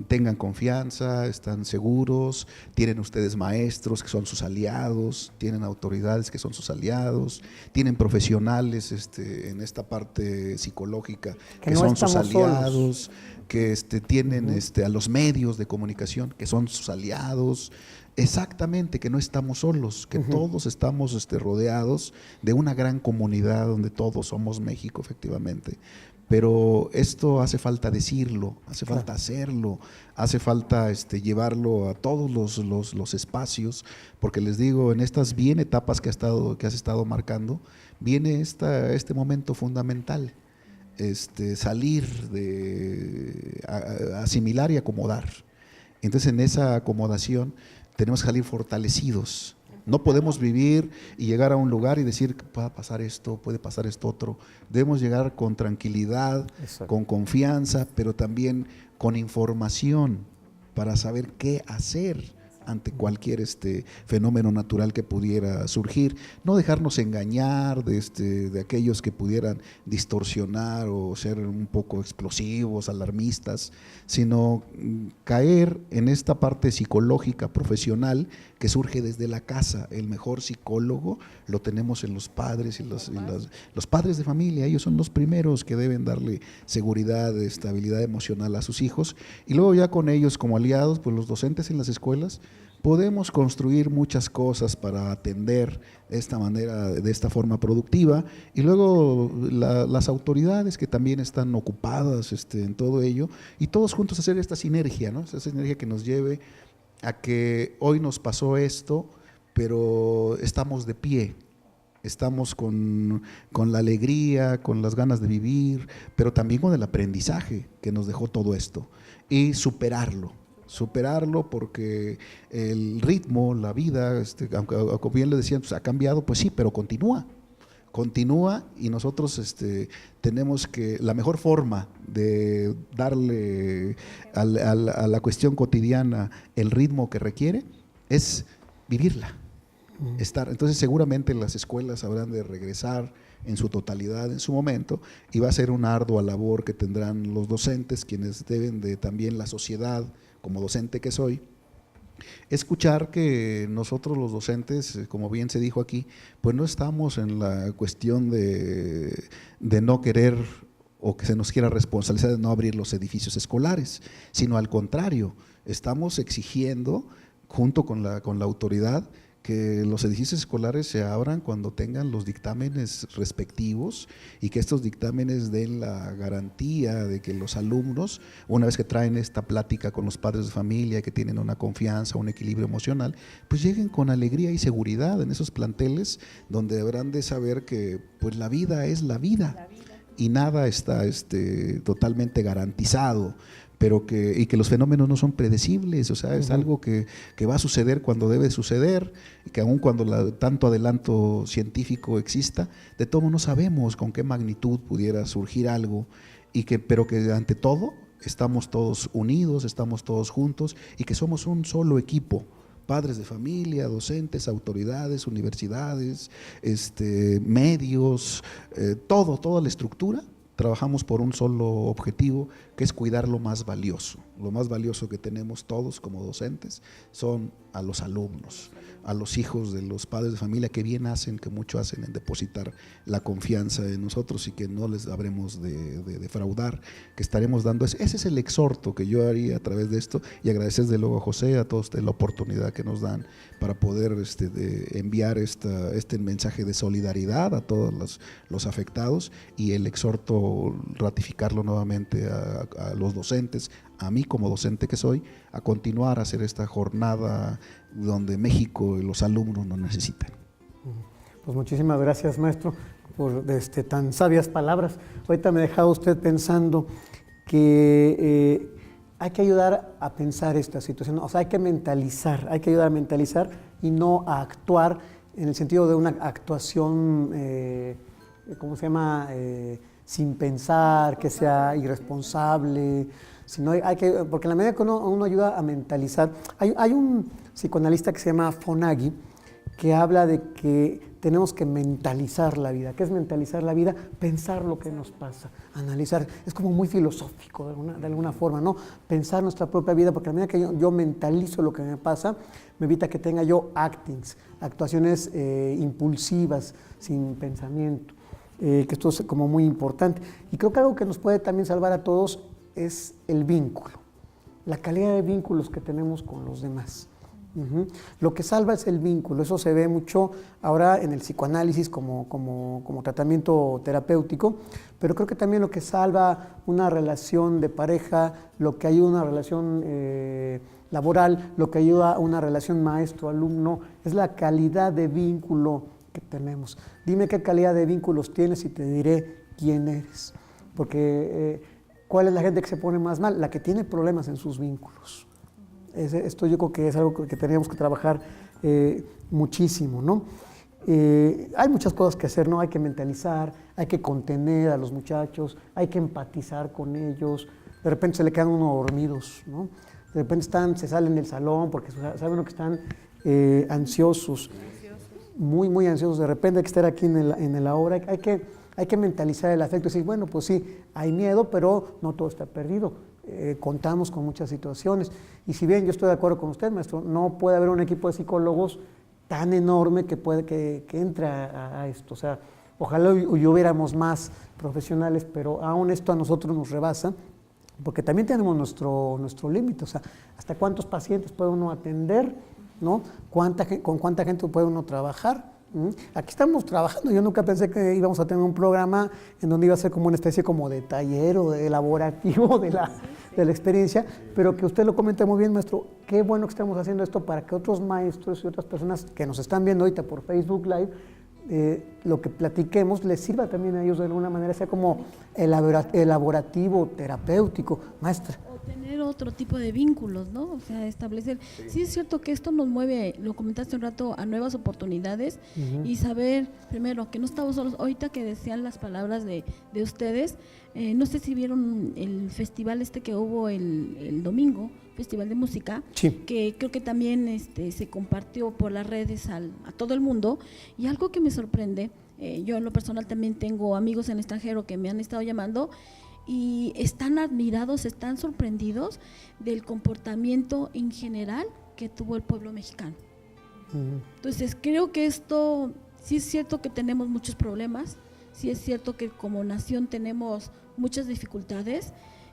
tengan confianza, están seguros, tienen ustedes maestros que son sus aliados, tienen autoridades que son sus aliados, tienen profesionales en esta parte psicológica que no son sus aliados, solos, que tienen a los medios de comunicación que son sus aliados. Exactamente, que no estamos solos, que todos estamos rodeados de una gran comunidad donde todos somos México, efectivamente. Pero esto hace falta decirlo, hace falta hacerlo, hace falta llevarlo a todos los espacios, porque les digo, en estas etapas que has estado marcando, viene este momento fundamental, salir de asimilar y acomodar. Entonces, en esa acomodación tenemos que salir fortalecidos. No podemos vivir y llegar a un lugar y decir que puede pasar esto otro. Debemos llegar con tranquilidad, con confianza, pero también con información para saber qué hacer ante cualquier fenómeno natural que pudiera surgir, no dejarnos engañar de aquellos que pudieran distorsionar o ser un poco explosivos, alarmistas, sino caer en esta parte psicológica profesional que surge desde la casa. El mejor psicólogo lo tenemos en los padres y los padres de familia. Ellos son los primeros que deben darle seguridad, estabilidad emocional a sus hijos, y luego ya con ellos como aliados, pues los docentes en las escuelas podemos construir muchas cosas para atender de esta manera, de esta forma productiva, y luego las autoridades que también están ocupadas en todo ello, y todos juntos hacer esta sinergia, ¿no? Esa sinergia que nos lleve a que hoy nos pasó esto, pero estamos de pie, estamos con la alegría, con las ganas de vivir, pero también con el aprendizaje que nos dejó todo esto, y superarlo porque el ritmo, la vida, aunque como bien le decían, pues ha cambiado, pues sí, pero continúa, y nosotros tenemos que, la mejor forma de darle a la cuestión cotidiana el ritmo que requiere es vivirla, estar. Entonces seguramente las escuelas habrán de regresar en su totalidad en su momento, y va a ser una ardua labor que tendrán los docentes, quienes deben de también la sociedad, como docente que soy, escuchar que nosotros los docentes, como bien se dijo aquí, pues no estamos en la cuestión de no querer o que se nos quiera responsabilizar de no abrir los edificios escolares, sino al contrario, estamos exigiendo junto con la autoridad que los edificios escolares se abran cuando tengan los dictámenes respectivos, y que estos dictámenes den la garantía de que los alumnos, una vez que traen esta plática con los padres de familia, que tienen una confianza, un equilibrio emocional, pues lleguen con alegría y seguridad en esos planteles, donde deberán de saber que pues la vida es la vida, y nada está totalmente garantizado, pero que los fenómenos no son predecibles, o sea, es algo que va a suceder cuando debe suceder, y que aun cuando tanto adelanto científico exista, de todo no sabemos con qué magnitud pudiera surgir algo, pero que ante todo estamos todos unidos, estamos todos juntos, y que somos un solo equipo, padres de familia, docentes, autoridades, universidades, medios, toda la estructura. Trabajamos por un solo objetivo, que es cuidar lo más valioso. Lo más valioso que tenemos todos como docentes son a los alumnos, a los hijos de los padres de familia, que bien hacen, que mucho hacen en depositar la confianza en nosotros, y que no les habremos de defraudar, que estaremos dando. Ese es el exhorto que yo haría a través de esto, y agradecer de luego a José, a todos ustedes la oportunidad que nos dan para poder enviar este mensaje de solidaridad a todos los afectados, y el exhorto ratificarlo nuevamente a los docentes, a mí como docente que soy, a continuar a hacer esta jornada donde México y los alumnos nos necesitan. Pues muchísimas gracias, maestro, por tan sabias palabras. Ahorita me dejaba usted pensando que hay que ayudar a pensar esta situación, o sea, hay que ayudar a mentalizar y no a actuar en el sentido de una actuación, ¿cómo se llama?, sin pensar, que sea irresponsable, sino porque en la medida que uno ayuda a mentalizar, hay un psicoanalista que se llama Fonagy, que habla de que tenemos que mentalizar la vida. ¿Qué es mentalizar la vida? Pensar lo que nos pasa, analizar. Es como muy filosófico de alguna forma, ¿no? Pensar nuestra propia vida, porque a la medida que yo mentalizo lo que me pasa, me evita que tenga yo actuaciones impulsivas, sin pensamiento, que esto es como muy importante. Y creo que algo que nos puede también salvar a todos es el vínculo, la calidad de vínculos que tenemos con los demás. Lo que salva es el vínculo. Eso se ve mucho ahora en el psicoanálisis como tratamiento terapéutico, pero creo que también lo que salva una relación de pareja, lo que ayuda a una relación laboral, lo que ayuda a una relación maestro-alumno, es la calidad de vínculo que tenemos. Dime qué calidad de vínculos tienes y te diré quién eres. Porque ¿cuál es la gente que se pone más mal? La que tiene problemas en sus vínculos. Esto yo creo que es algo que tenemos que trabajar muchísimo, ¿no? Hay muchas cosas que hacer, ¿no? Hay que mentalizar, hay que contener a los muchachos, hay que empatizar con ellos. De repente se le quedan uno dormidos, ¿no? de repente se salen del salón porque saben que están ansiosos, muy, muy ansiosos. De repente hay que estar aquí en el ahora, hay que mentalizar el afecto y decir, bueno, pues sí, hay miedo, pero no todo está perdido. Contamos con muchas situaciones. Y si bien yo estoy de acuerdo con usted, maestro, no puede haber un equipo de psicólogos tan enorme que entre a esto. O sea, ojalá hubiéramos más profesionales, pero aún esto a nosotros nos rebasa, porque también tenemos nuestro límite. O sea, hasta cuántos pacientes puede uno atender, ¿no? Con cuánta gente puede uno trabajar. Aquí estamos trabajando. Yo nunca pensé que íbamos a tener un programa en donde iba a ser como una especie como de taller o de elaborativo de la experiencia, pero que usted lo comente muy bien, maestro. Qué bueno que estamos haciendo esto para que otros maestros y otras personas que nos están viendo ahorita por Facebook Live, lo que platiquemos les sirva también a ellos de alguna manera, sea como elaborativo, terapéutico. Maestra. Tener otro tipo de vínculos, ¿no? O sea, establecer. Sí es cierto que esto nos mueve, lo comentaste un rato, a nuevas oportunidades y saber, primero, que no estamos solos. Ahorita que decían las palabras de ustedes, no sé si vieron el festival que hubo el domingo, Festival de Música, sí, que creo que también se compartió por las redes a todo el mundo, y algo que me sorprende, yo en lo personal también tengo amigos en el extranjero que me han estado llamando, y están admirados, están sorprendidos del comportamiento en general que tuvo el pueblo mexicano. Entonces creo que esto, sí es cierto que tenemos muchos problemas, sí es cierto que como nación tenemos muchas dificultades,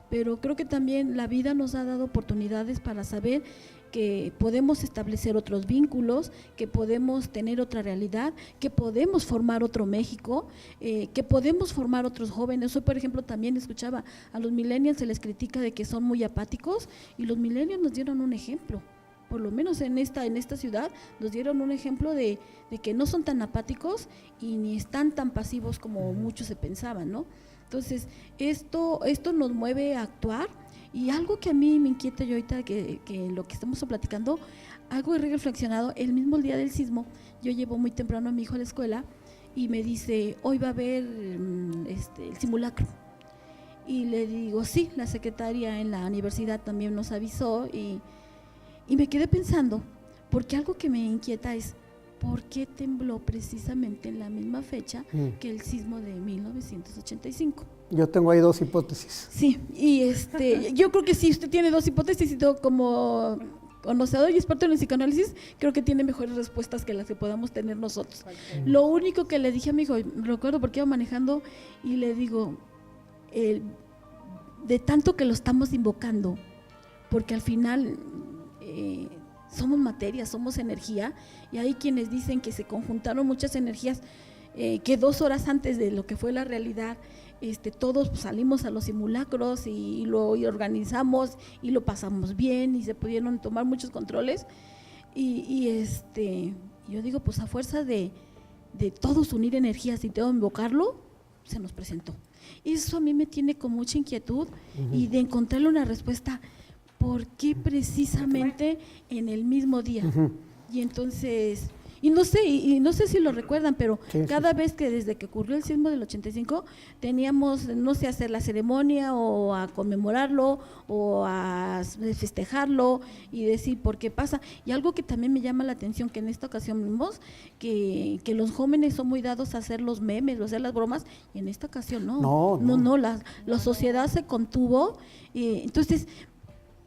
pero creo que también la vida nos ha dado oportunidades para saber que podemos establecer otros vínculos, que podemos tener otra realidad, que podemos formar otro México, que podemos formar otros jóvenes. Hoy, por ejemplo, también escuchaba a los millennials, se les critica de que son muy apáticos, y los millennials nos dieron un ejemplo, por lo menos en esta ciudad, nos dieron un ejemplo de que no son tan apáticos y ni están tan pasivos como muchos se pensaban, ¿no? Entonces, esto nos mueve a actuar. Y algo que a mí me inquieta yo ahorita, que lo que estamos platicando, algo he reflexionado, el mismo día del sismo, yo llevo muy temprano a mi hijo a la escuela y me dice, hoy va a haber el simulacro. Y le digo, sí, la secretaria en la universidad también nos avisó, y me quedé pensando, porque algo que me inquieta es, ¿por qué tembló precisamente en la misma fecha que el sismo de 1985? Yo tengo ahí dos hipótesis. Sí, y yo creo que si usted tiene dos hipótesis, y todo como conocedor y experto en el psicoanálisis, creo que tiene mejores respuestas que las que podamos tener nosotros. Lo único que le dije a mi hijo, recuerdo porque iba manejando, y le digo, de tanto que lo estamos invocando, porque al final somos materia, somos energía, y hay quienes dicen que se conjuntaron muchas energías, que 2 horas antes de lo que fue la realidad, todos salimos a los simulacros y lo organizamos y lo pasamos bien, y se pudieron tomar muchos controles, y yo digo, pues a fuerza de todos unir energías y todo invocarlo, se nos presentó. Eso a mí me tiene con mucha inquietud, y de encontrarle una respuesta. ¿Por qué precisamente en el mismo día? Y entonces, y no sé si lo recuerdan, pero cada vez que desde que ocurrió el sismo del 85, teníamos, no sé, hacer la ceremonia o a conmemorarlo o a festejarlo y decir por qué pasa. Y algo que también me llama la atención, que en esta ocasión vimos que los jóvenes son muy dados a hacer los memes o hacer las bromas, y en esta ocasión no, la sociedad se contuvo. Entonces,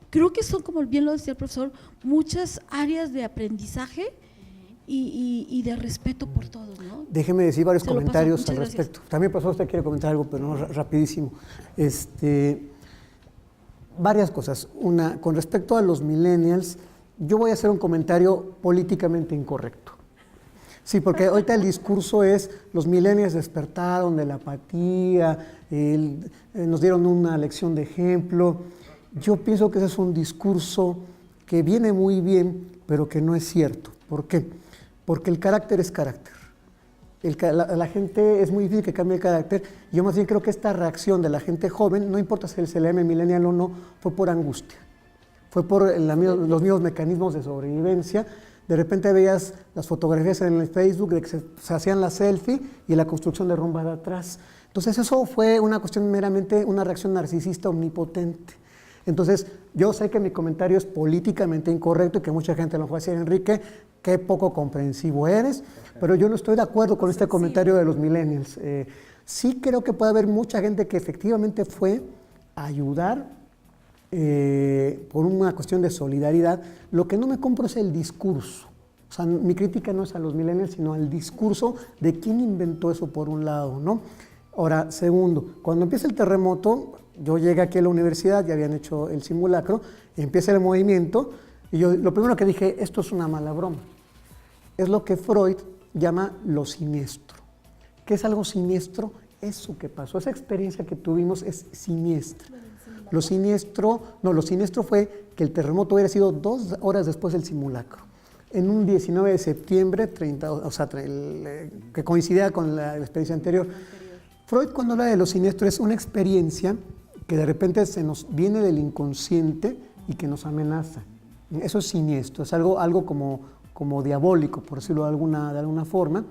creo que son, como bien lo decía el profesor, muchas áreas de aprendizaje y de respeto por todos, ¿no? Déjeme decir varios comentarios al respecto. Gracias. También, profesor, usted quiere comentar algo, pero no, rapidísimo. Varias cosas. Una, con respecto a los millennials, yo voy a hacer un comentario políticamente incorrecto. Sí, porque ahorita el discurso es, los millennials despertaron de la apatía, nos dieron una lección de ejemplo. Yo pienso que ese es un discurso que viene muy bien, pero que no es cierto. ¿Por qué? Porque el carácter es carácter. La gente es muy difícil que cambie el carácter. Yo más bien creo que esta reacción de la gente joven, no importa si se le llame millennial o no, fue por angustia. Fue por los mismos mecanismos de sobrevivencia. De repente veías las fotografías en el Facebook de que se hacían la selfie y la construcción de rumba de atrás. Entonces eso fue una cuestión meramente, una reacción narcisista omnipotente. Entonces, yo sé que mi comentario es políticamente incorrecto y que mucha gente lo va a decir, Enrique, qué poco comprensivo eres, pero yo no estoy de acuerdo con este comentario de los millennials. Sí creo que puede haber mucha gente que efectivamente fue a ayudar por una cuestión de solidaridad. Lo que no me compro es el discurso. O sea, mi crítica no es a los millennials, sino al discurso de quién inventó eso por un lado, ¿no? Ahora, segundo, cuando empieza el terremoto, yo llegué aquí a la universidad, ya habían hecho el simulacro, y empieza el movimiento, y yo lo primero que dije, esto es una mala broma. Es lo que Freud llama lo siniestro. ¿Qué es algo siniestro? Eso que pasó, esa experiencia que tuvimos es siniestra. Lo siniestro fue que el terremoto hubiera sido 2 horas después del simulacro. En un 19 de septiembre, que coincidía con la experiencia anterior. Freud, cuando habla de lo siniestro, es una experiencia que de repente se nos viene del inconsciente y que nos amenaza. Eso es siniestro, es algo como diabólico, por decirlo de alguna forma.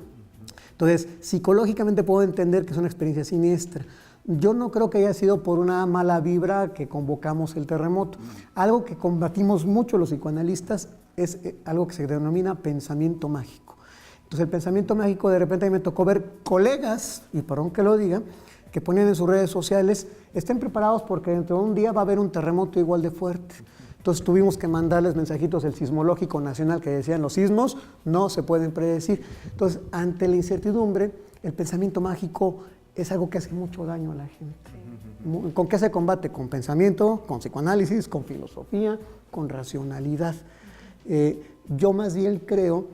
Entonces, psicológicamente puedo entender que es una experiencia siniestra. Yo no creo que haya sido por una mala vibra que convocamos el terremoto. Algo que combatimos mucho los psicoanalistas es algo que se denomina pensamiento mágico. Entonces, el pensamiento mágico, de repente a mí me tocó ver colegas, y perdón que lo diga, que ponían en sus redes sociales, estén preparados porque dentro de un día va a haber un terremoto igual de fuerte. Entonces tuvimos que mandarles mensajitos del Sismológico Nacional que decían los sismos no se pueden predecir. Entonces, ante la incertidumbre, el pensamiento mágico es algo que hace mucho daño a la gente. ¿Con qué se combate? Con pensamiento, con psicoanálisis, con filosofía, con racionalidad. Yo más bien creo,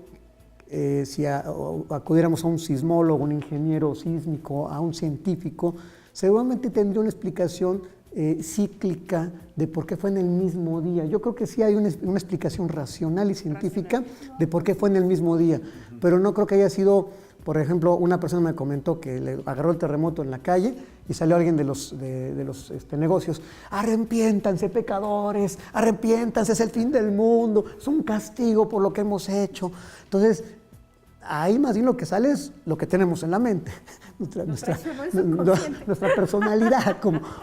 si acudiéramos a un sismólogo, un ingeniero sísmico, a un científico, seguramente tendría una explicación cíclica de por qué fue en el mismo día. Yo creo que sí hay una explicación racional y científica de por qué fue en el mismo día, pero no creo que haya sido, por ejemplo, una persona me comentó que le agarró el terremoto en la calle y salió alguien de los negocios, arrepiéntanse pecadores, arrepiéntanse, es el fin del mundo, es un castigo por lo que hemos hecho. Entonces, ahí más bien lo que sale es lo que tenemos en la mente, nuestra personalidad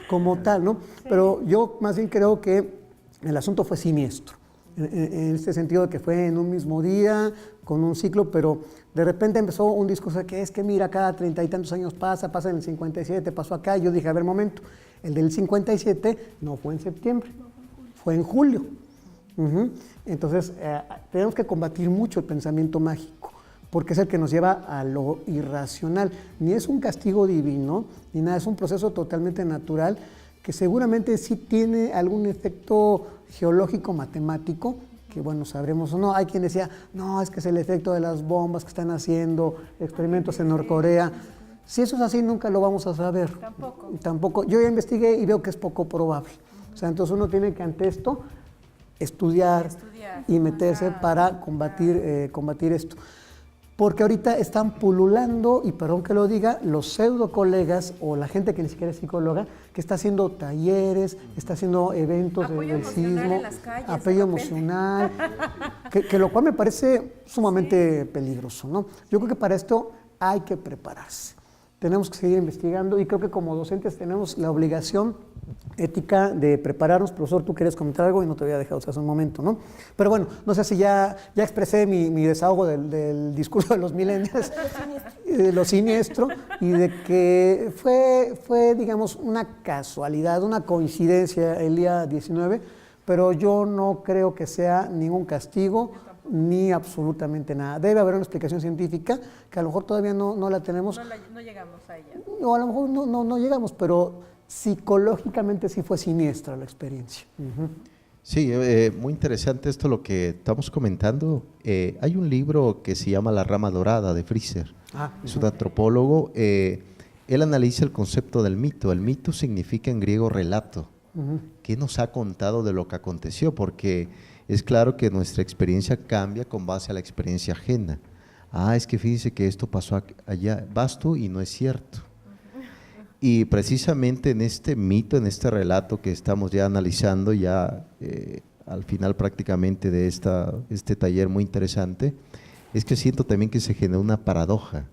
como tal, ¿no? Sí. Pero yo más bien creo que el asunto fue siniestro, en este sentido de que fue en un mismo día, con un ciclo, pero de repente empezó un discurso que es que mira, cada 30 y tantos años pasa en el 57, pasó acá, y yo dije, a ver, momento, el del 57 no fue en septiembre, fue en julio. Entonces, tenemos que combatir mucho el pensamiento mágico, porque es el que nos lleva a lo irracional. Ni es un castigo divino, ni nada, es un proceso totalmente natural que seguramente sí tiene algún efecto geológico matemático, que bueno, sabremos o no. Hay quien decía, no, es que es el efecto de las bombas que están haciendo experimentos en Norcorea. Si eso es así, nunca lo vamos a saber. Tampoco. Yo ya investigué y veo que es poco probable. O sea, entonces uno tiene que ante esto estudiar y meterse para combatir esto. Porque ahorita están pululando, y perdón que lo diga, los pseudo colegas o la gente que ni siquiera es psicóloga, que está haciendo talleres, está haciendo eventos del sismo, apoyo emocional, que lo cual me parece sumamente peligroso, ¿no? Yo creo que para esto hay que prepararse. Tenemos que seguir investigando y creo que como docentes tenemos la obligación ética de prepararnos. Profesor, tú querías comentar algo y no te había dejado hace un momento, ¿no? Pero bueno, no sé si ya expresé mi desahogo del discurso de los millennials, de lo siniestro, y de que fue, digamos, una casualidad, una coincidencia el día 19, pero yo no creo que sea ningún castigo, ni absolutamente nada. Debe haber una explicación científica que a lo mejor todavía no la tenemos. No llegamos a ella. No, a lo mejor no llegamos, pero psicológicamente sí fue siniestra la experiencia. Sí, muy interesante esto lo que estamos comentando. Hay un libro que se llama La rama dorada de Frisser. Es un antropólogo. Él analiza el concepto del mito. El mito significa en griego relato. ¿Qué nos ha contado de lo que aconteció? Porque es claro que nuestra experiencia cambia con base a la experiencia ajena. Es que fíjese que esto pasó allá, vas tú y no es cierto. Y precisamente en este mito, en este relato que estamos ya analizando, ya al final prácticamente de este taller muy interesante, es que siento también que se genera una paradoja.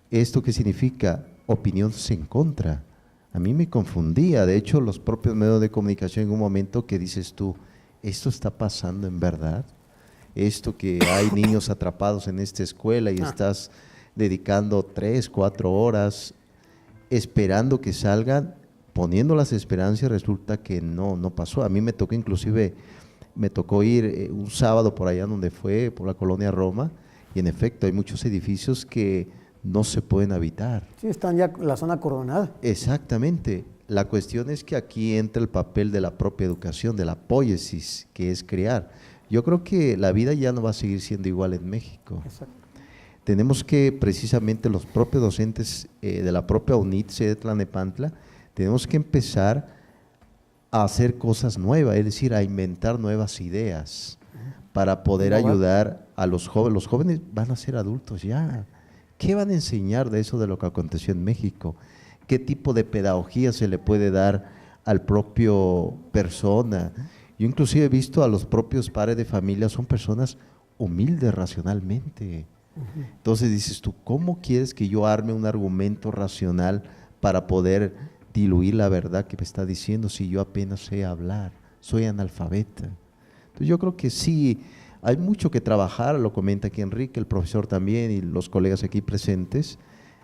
¿Esto qué significa? Opiniones en contra. a mí me confundía. De hecho, los propios medios de comunicación en un momento que dices tú, ¿esto está pasando en verdad? Esto que hay niños atrapados en esta escuela y estás dedicando 3, 4 horas esperando que salgan, poniendo las esperanzas, resulta que no pasó. A mí me tocó ir un sábado por allá donde fue, por la colonia Roma, y en efecto hay muchos edificios que no se pueden habitar. Sí, están ya la zona acordonada. Exactamente. La cuestión es que aquí entra el papel de la propia educación, de la poiesis, que es crear. Yo creo que la vida ya no va a seguir siendo igual en México. Exacto. Tenemos que, precisamente los propios docentes de la propia UNITSE de Tlalnepantla, tenemos que empezar a hacer cosas nuevas, es decir, a inventar nuevas ideas para poder ayudar a los jóvenes. Los jóvenes van a ser adultos ya. ¿Qué van a enseñar de eso, de lo que aconteció en México? ¿Qué tipo de pedagogía se le puede dar al propio persona? Yo inclusive he visto a los propios padres de familia, son personas humildes racionalmente. Entonces dices tú, ¿cómo quieres que yo arme un argumento racional para poder diluir la verdad que me está diciendo si yo apenas sé hablar, soy analfabeta? Entonces yo creo que sí, hay mucho que trabajar, lo comenta aquí Enrique, el profesor también y los colegas aquí presentes.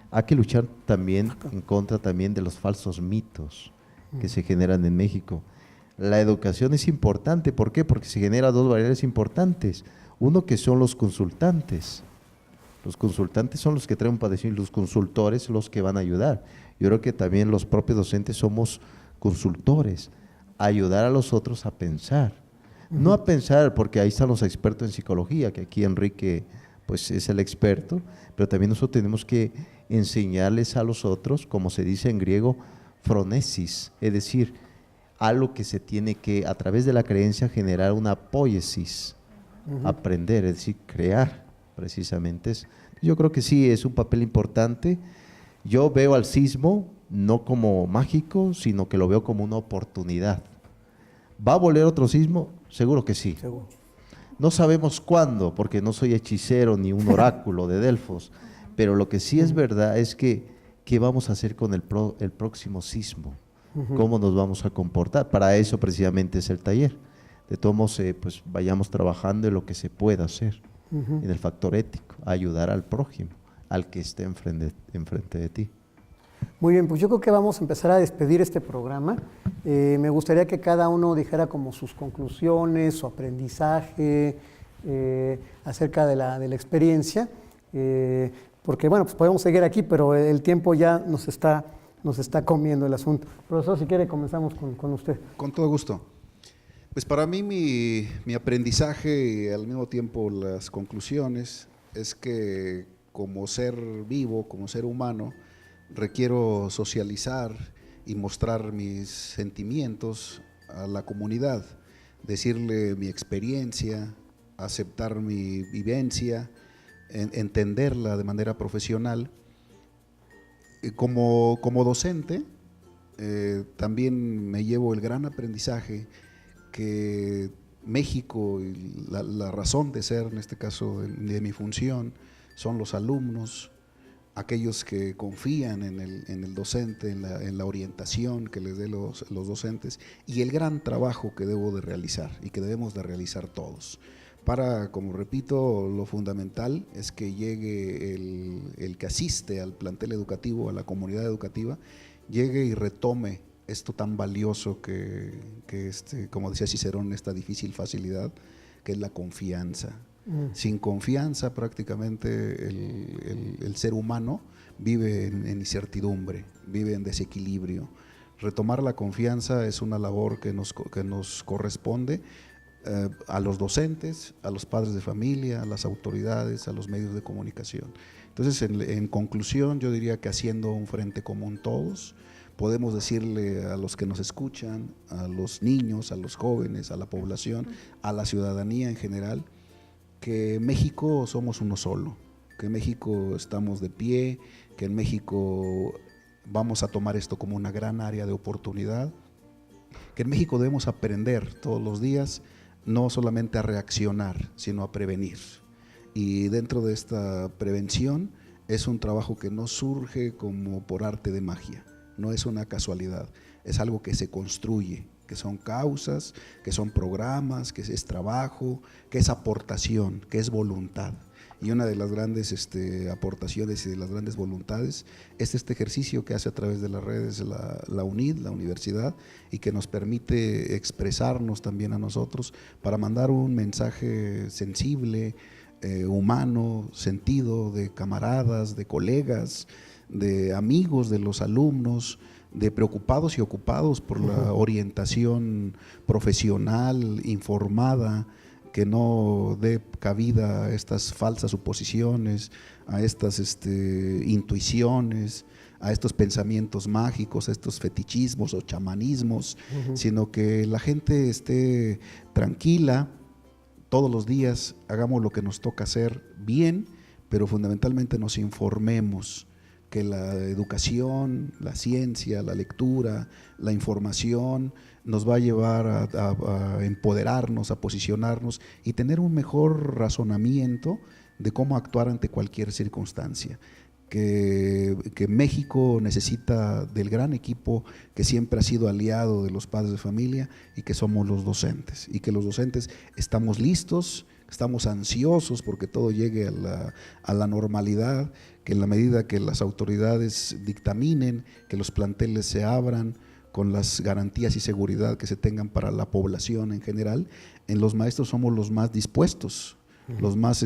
Hay que luchar también en contra también de los falsos mitos que se generan en México. La educación es importante, ¿por qué? Porque se generan 2 variables importantes. Uno, que son los consultantes. Los consultantes son los que traen un padecimiento, los consultores los que van a ayudar. Yo creo que también los propios docentes somos consultores, a ayudar a los otros a pensar. No a pensar, porque ahí están los expertos en psicología, que aquí Enrique pues es el experto, pero también nosotros tenemos que enseñarles a los otros, como se dice en griego, phronesis, es decir, algo que se tiene que, a través de la creencia, generar una poiesis, aprender, es decir, crear, precisamente. Yo creo que sí, es un papel importante. Yo veo al sismo no como mágico, sino que lo veo como una oportunidad. ¿Va a volver otro sismo? Seguro que sí. Seguro. No sabemos cuándo, porque no soy hechicero ni un oráculo de Delfos, pero lo que sí es verdad es que, ¿qué vamos a hacer con el próximo sismo? ¿Cómo nos vamos a comportar? Para eso precisamente es el taller. De todos modos, pues vayamos trabajando en lo que se pueda hacer, en el factor ético, ayudar al prójimo, al que esté enfrente de ti. Muy bien, pues yo creo que vamos a empezar a despedir este programa. Me gustaría que cada uno dijera como sus conclusiones, su aprendizaje acerca de la experiencia, porque bueno, pues podemos seguir aquí, pero el tiempo ya nos está comiendo el asunto. Profesor, si quiere comenzamos con usted. Con todo gusto. Pues para mí mi aprendizaje y al mismo tiempo las conclusiones es que como ser vivo, como ser humano, requiero socializar y mostrar mis sentimientos a la comunidad, decirle mi experiencia, aceptar mi vivencia, entenderla de manera profesional. Como docente, también me llevo el gran aprendizaje que México y la razón de ser, en este caso de mi función, son los alumnos, aquellos que confían en el docente, en la orientación que les dé los docentes y el gran trabajo que debo de realizar y que debemos de realizar todos. Como repito, lo fundamental es que llegue el que asiste al plantel educativo, a la comunidad educativa, llegue y retome esto tan valioso que como decía Cicerón, esta difícil facilidad, que es la confianza. Sin confianza prácticamente el ser humano vive en incertidumbre, vive en desequilibrio. Retomar la confianza es una labor que nos corresponde a los docentes, a los padres de familia, a las autoridades, a los medios de comunicación. Entonces, en conclusión, yo diría que haciendo un frente común todos, podemos decirle a los que nos escuchan, a los niños, a los jóvenes, a la población, a la ciudadanía en general, que en México somos uno solo, que en México estamos de pie, que en México vamos a tomar esto como una gran área de oportunidad, que en México debemos aprender todos los días no solamente a reaccionar, sino a prevenir. Y dentro de esta prevención es un trabajo que no surge como por arte de magia, no es una casualidad, es algo que se construye, que son causas, que son programas, que es trabajo, que es aportación, que es voluntad. Y una de las grandes aportaciones y de las grandes voluntades es este ejercicio que hace a través de las redes la UNID, la universidad, y que nos permite expresarnos también a nosotros para mandar un mensaje sensible, humano, sentido, de camaradas, de colegas, de amigos de los alumnos, de preocupados y ocupados por la orientación profesional, informada, que no dé cabida a estas falsas suposiciones, a estas intuiciones, a estos pensamientos mágicos, a estos fetichismos o chamanismos, sino que la gente esté tranquila todos los días, hagamos lo que nos toca hacer bien, pero fundamentalmente nos informemos, que la educación, la ciencia, la lectura, la información nos va a llevar a empoderarnos, a posicionarnos y tener un mejor razonamiento de cómo actuar ante cualquier circunstancia. Que México necesita del gran equipo que siempre ha sido aliado de los padres de familia y que somos los docentes, y que los docentes estamos listos, estamos ansiosos porque todo llegue a la normalidad, que en la medida que las autoridades dictaminen, que los planteles se abran con las garantías y seguridad que se tengan para la población en general, en los maestros somos los más dispuestos, los más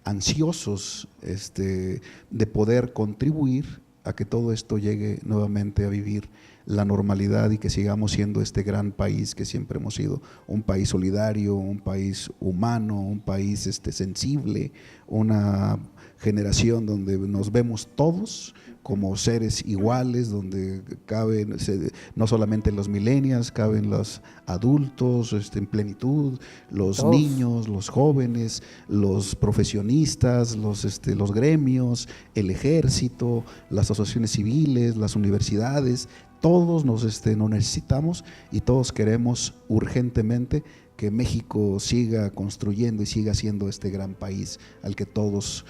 ansiosos de poder contribuir a que todo esto llegue nuevamente a vivir la normalidad y que sigamos siendo este gran país que siempre hemos sido, un país solidario, un país humano, un país sensible, una generación donde nos vemos todos como seres iguales, donde caben no solamente los millennials, caben los adultos en plenitud, los todos, niños, los jóvenes, los profesionistas, los gremios, el ejército, las asociaciones civiles, las universidades. Todos nos necesitamos y todos queremos urgentemente que México siga construyendo y siga siendo este gran país al que todos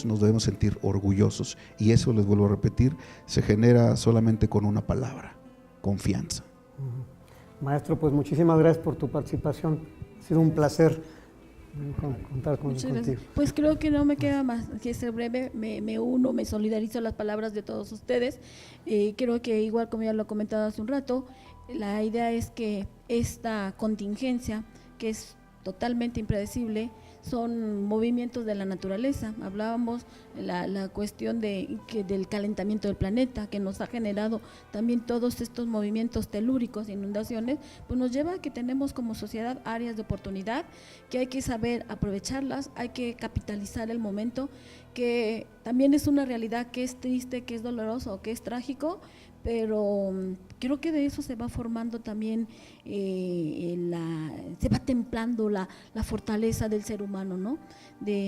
nos debemos sentir orgullosos, y eso, les vuelvo a repetir, se genera solamente con una palabra: confianza. Maestro, pues muchísimas gracias por tu participación, ha sido un placer contar contigo. Pues creo que no me queda más que ser breve, me uno, me solidarizo a las palabras de todos ustedes. Creo que igual como ya lo he comentado hace un rato, la idea es que esta contingencia, que es totalmente impredecible, son movimientos de la naturaleza. Hablábamos la cuestión del calentamiento del planeta, que nos ha generado también todos estos movimientos telúricos, inundaciones, pues nos lleva a que tenemos como sociedad áreas de oportunidad que hay que saber aprovecharlas, hay que capitalizar el momento, que también es una realidad que es triste, que es doloroso, que es trágico, pero creo que de eso se va formando también, se va templando la fortaleza del ser humano, ¿no?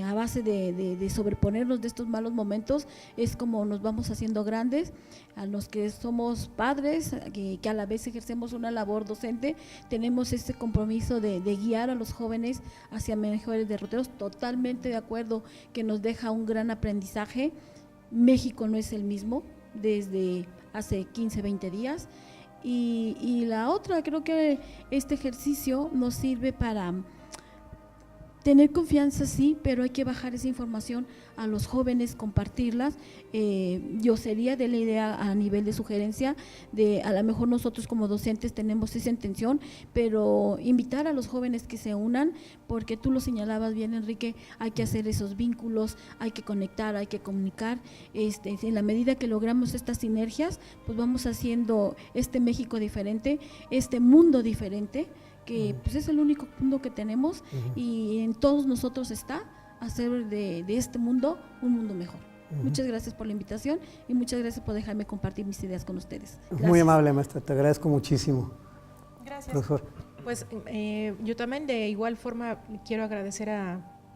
A base de sobreponernos de estos malos momentos, es como nos vamos haciendo grandes. A los que somos padres, que a la vez ejercemos una labor docente, tenemos ese compromiso de guiar a los jóvenes hacia mejores derroteros. Totalmente de acuerdo que nos deja un gran aprendizaje. México no es el mismo desde hace 15, 20 días. Y la otra, creo que este ejercicio nos sirve para tener confianza, sí, pero hay que bajar esa información a los jóvenes, compartirlas. Yo sería de la idea, a nivel de sugerencia, de a lo mejor nosotros como docentes tenemos esa intención, pero invitar a los jóvenes que se unan, porque tú lo señalabas bien, Enrique, hay que hacer esos vínculos, hay que conectar, hay que comunicar. En la medida que logramos estas sinergias, pues vamos haciendo este México diferente, este mundo diferente, que pues es el único mundo que tenemos, y en todos nosotros está hacer de este mundo un mundo mejor. Muchas gracias por la invitación y muchas gracias por dejarme compartir mis ideas con ustedes. Gracias. Muy amable, maestra, te agradezco muchísimo. Gracias. Profesor. Pues yo también de igual forma quiero agradecer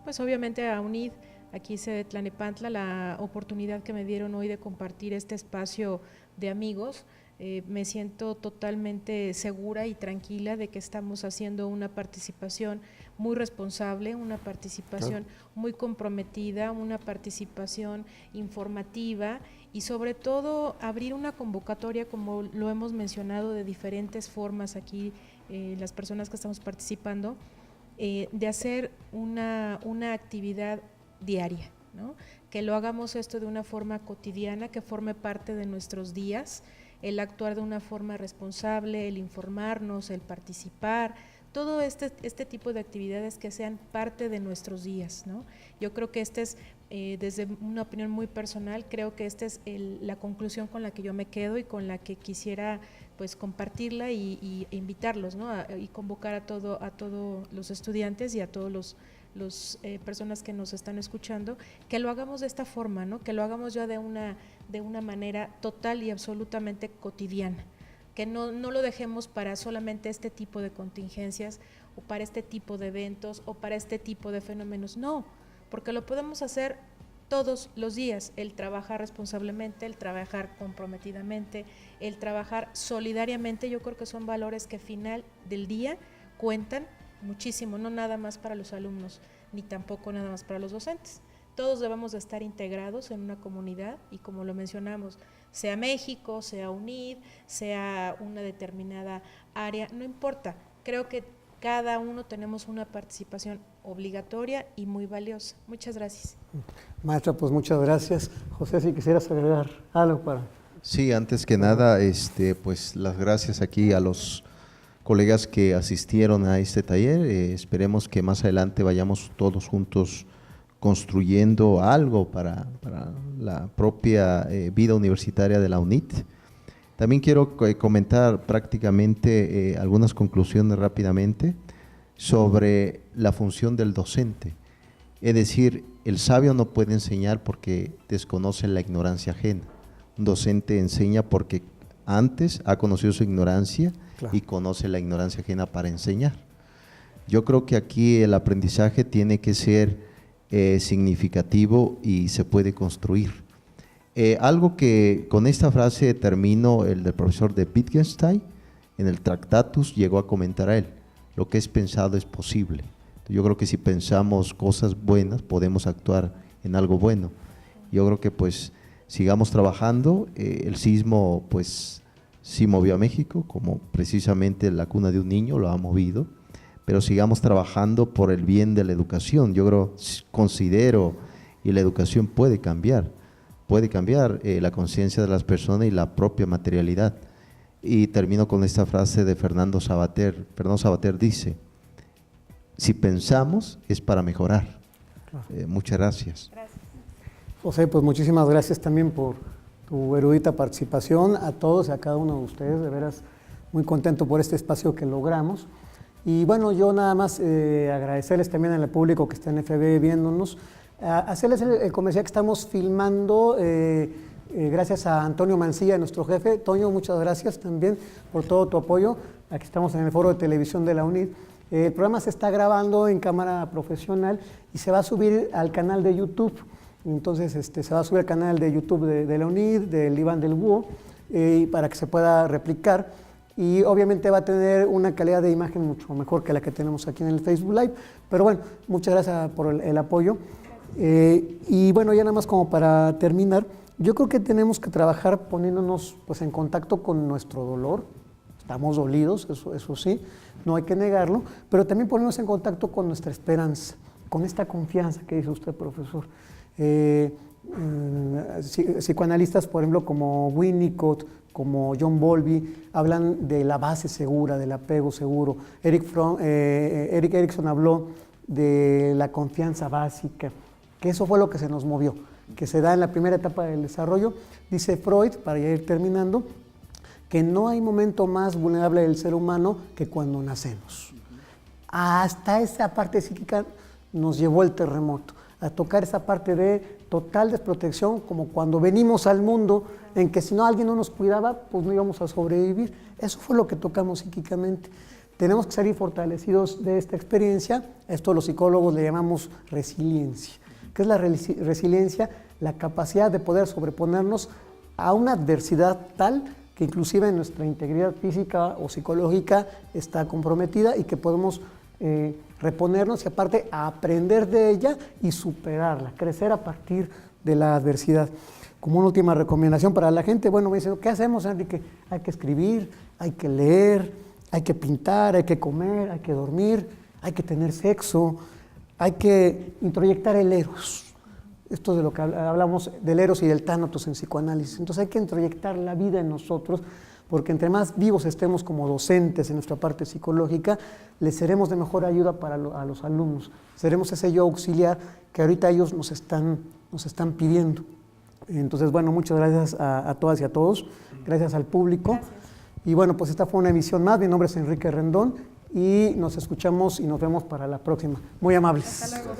pues obviamente a UNID, aquí sede Tlalnepantla, la oportunidad que me dieron hoy de compartir este espacio de amigos. me siento totalmente segura y tranquila de que estamos haciendo una participación muy responsable, una participación muy comprometida, una participación informativa y sobre todo abrir una convocatoria, como lo hemos mencionado de diferentes formas aquí, las personas que estamos participando, de hacer una actividad diaria, ¿no? Que lo hagamos esto de una forma cotidiana, que forme parte de nuestros días, el actuar de una forma responsable, el informarnos, el participar, todo este tipo de actividades que sean parte de nuestros días, ¿no? Yo creo que desde una opinión muy personal, creo que esta es la conclusión con la que yo me quedo y con la que quisiera pues compartirla e invitarlos, ¿no? Y convocar a todos los estudiantes y a todos los personas que nos están escuchando, que lo hagamos de esta forma, ¿no? Que lo hagamos ya de una manera total y absolutamente cotidiana, que no lo dejemos para solamente este tipo de contingencias o para este tipo de eventos o para este tipo de fenómenos, no, porque lo podemos hacer todos los días, el trabajar responsablemente, el trabajar comprometidamente, el trabajar solidariamente. Yo creo que son valores que al final del día cuentan muchísimo, no nada más para los alumnos, ni tampoco nada más para los docentes. Todos debemos de estar integrados en una comunidad y, como lo mencionamos, sea México, sea UNID, sea una determinada área, no importa. Creo que cada uno tenemos una participación obligatoria y muy valiosa. Muchas gracias. Maestra, pues muchas gracias. José, si quisieras agregar algo para… Sí, antes que nada, pues las gracias aquí a los colegas que asistieron a este taller. Esperemos que más adelante vayamos todos juntos construyendo algo para la propia vida universitaria de la UNIT. También quiero comentar prácticamente algunas conclusiones rápidamente sobre la función del docente. Es decir, el sabio no puede enseñar porque desconoce la ignorancia ajena. Un docente enseña porque antes ha conocido su ignorancia, claro, y conoce la ignorancia ajena para enseñar. Yo creo que aquí el aprendizaje tiene que ser significativo y se puede construir. Algo que con esta frase termino, el del profesor de Wittgenstein, en el Tractatus llegó a comentar a él: lo que es pensado es posible. Yo creo que si pensamos cosas buenas, podemos actuar en algo bueno. Yo creo que pues sigamos trabajando. El sismo pues sí movió a México, como precisamente la cuna de un niño lo ha movido, pero sigamos trabajando por el bien de la educación. Yo considero, y la educación puede cambiar la conciencia de las personas y la propia materialidad. Y termino con esta frase de Fernando Savater. Fernando Savater dice: si pensamos es para mejorar. Muchas gracias. Gracias. José, pues muchísimas gracias también por tu erudita participación, a todos y a cada uno de ustedes, de veras muy contento por este espacio que logramos. Y bueno, yo nada más agradecerles también al público que está en FB viéndonos, hacerles el comercial que estamos filmando, gracias a Antonio Mancilla, nuestro jefe. Toño, muchas gracias también por todo tu apoyo. Aquí estamos en el foro de televisión de la UNID. El programa se está grabando en cámara profesional y se va a subir al canal de YouTube. Entonces se va a subir al canal de YouTube de la UNID, del Iván del Búho, para que se pueda replicar. Y obviamente va a tener una calidad de imagen mucho mejor que la que tenemos aquí en el Facebook Live. Pero bueno, muchas gracias por el apoyo. Y bueno, ya nada más como para terminar, yo creo que tenemos que trabajar poniéndonos pues en contacto con nuestro dolor. Estamos dolidos, eso sí, no hay que negarlo, pero también ponernos en contacto con nuestra esperanza, con esta confianza que dice usted, profesor. Psicoanalistas, por ejemplo, como Winnicott, como John Bowlby, hablan de la base segura, del apego seguro. Eric Erikson habló de la confianza básica, que eso fue lo que se nos movió, que se da en la primera etapa del desarrollo. Dice Freud, para ya ir terminando, que no hay momento más vulnerable del ser humano que cuando nacemos. Hasta esa parte psíquica nos llevó el terremoto, a tocar esa parte de total desprotección, como cuando venimos al mundo, en que si no alguien no nos cuidaba, pues no íbamos a sobrevivir. Eso fue lo que tocamos psíquicamente. Tenemos que salir fortalecidos de esta experiencia. Esto los psicólogos le llamamos resiliencia. ¿Qué es la resiliencia? La capacidad de poder sobreponernos a una adversidad tal que inclusive nuestra integridad física o psicológica está comprometida y que podemos reponernos y aparte aprender de ella y superarla, crecer a partir de la adversidad. Como una última recomendación para la gente, bueno, me dicen, ¿qué hacemos, Enrique? Hay que escribir, hay que leer, hay que pintar, hay que comer, hay que dormir, hay que tener sexo, hay que introyectar el eros. Esto de lo que hablamos del eros y del tánatos en psicoanálisis. Entonces hay que introyectar la vida en nosotros, porque entre más vivos estemos como docentes en nuestra parte psicológica, les seremos de mejor ayuda a los alumnos. Seremos ese yo auxiliar que ahorita ellos nos están pidiendo. Entonces, bueno, muchas gracias a todas y a todos. Gracias al público. Gracias. Y bueno, pues esta fue una emisión más. Mi nombre es Enrique Rendón y nos escuchamos y nos vemos para la próxima. Muy amables. Hasta luego.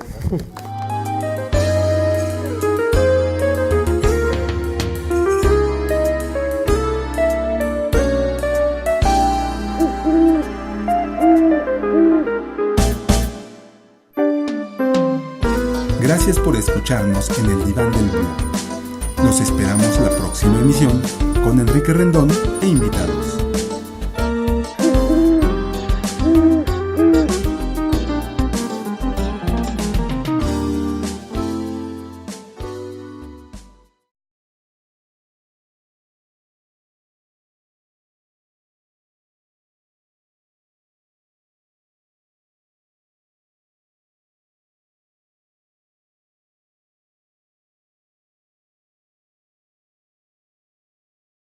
Gracias por escucharnos en el Diván del Búho. Los esperamos la próxima emisión con Enrique Rendón e invitados.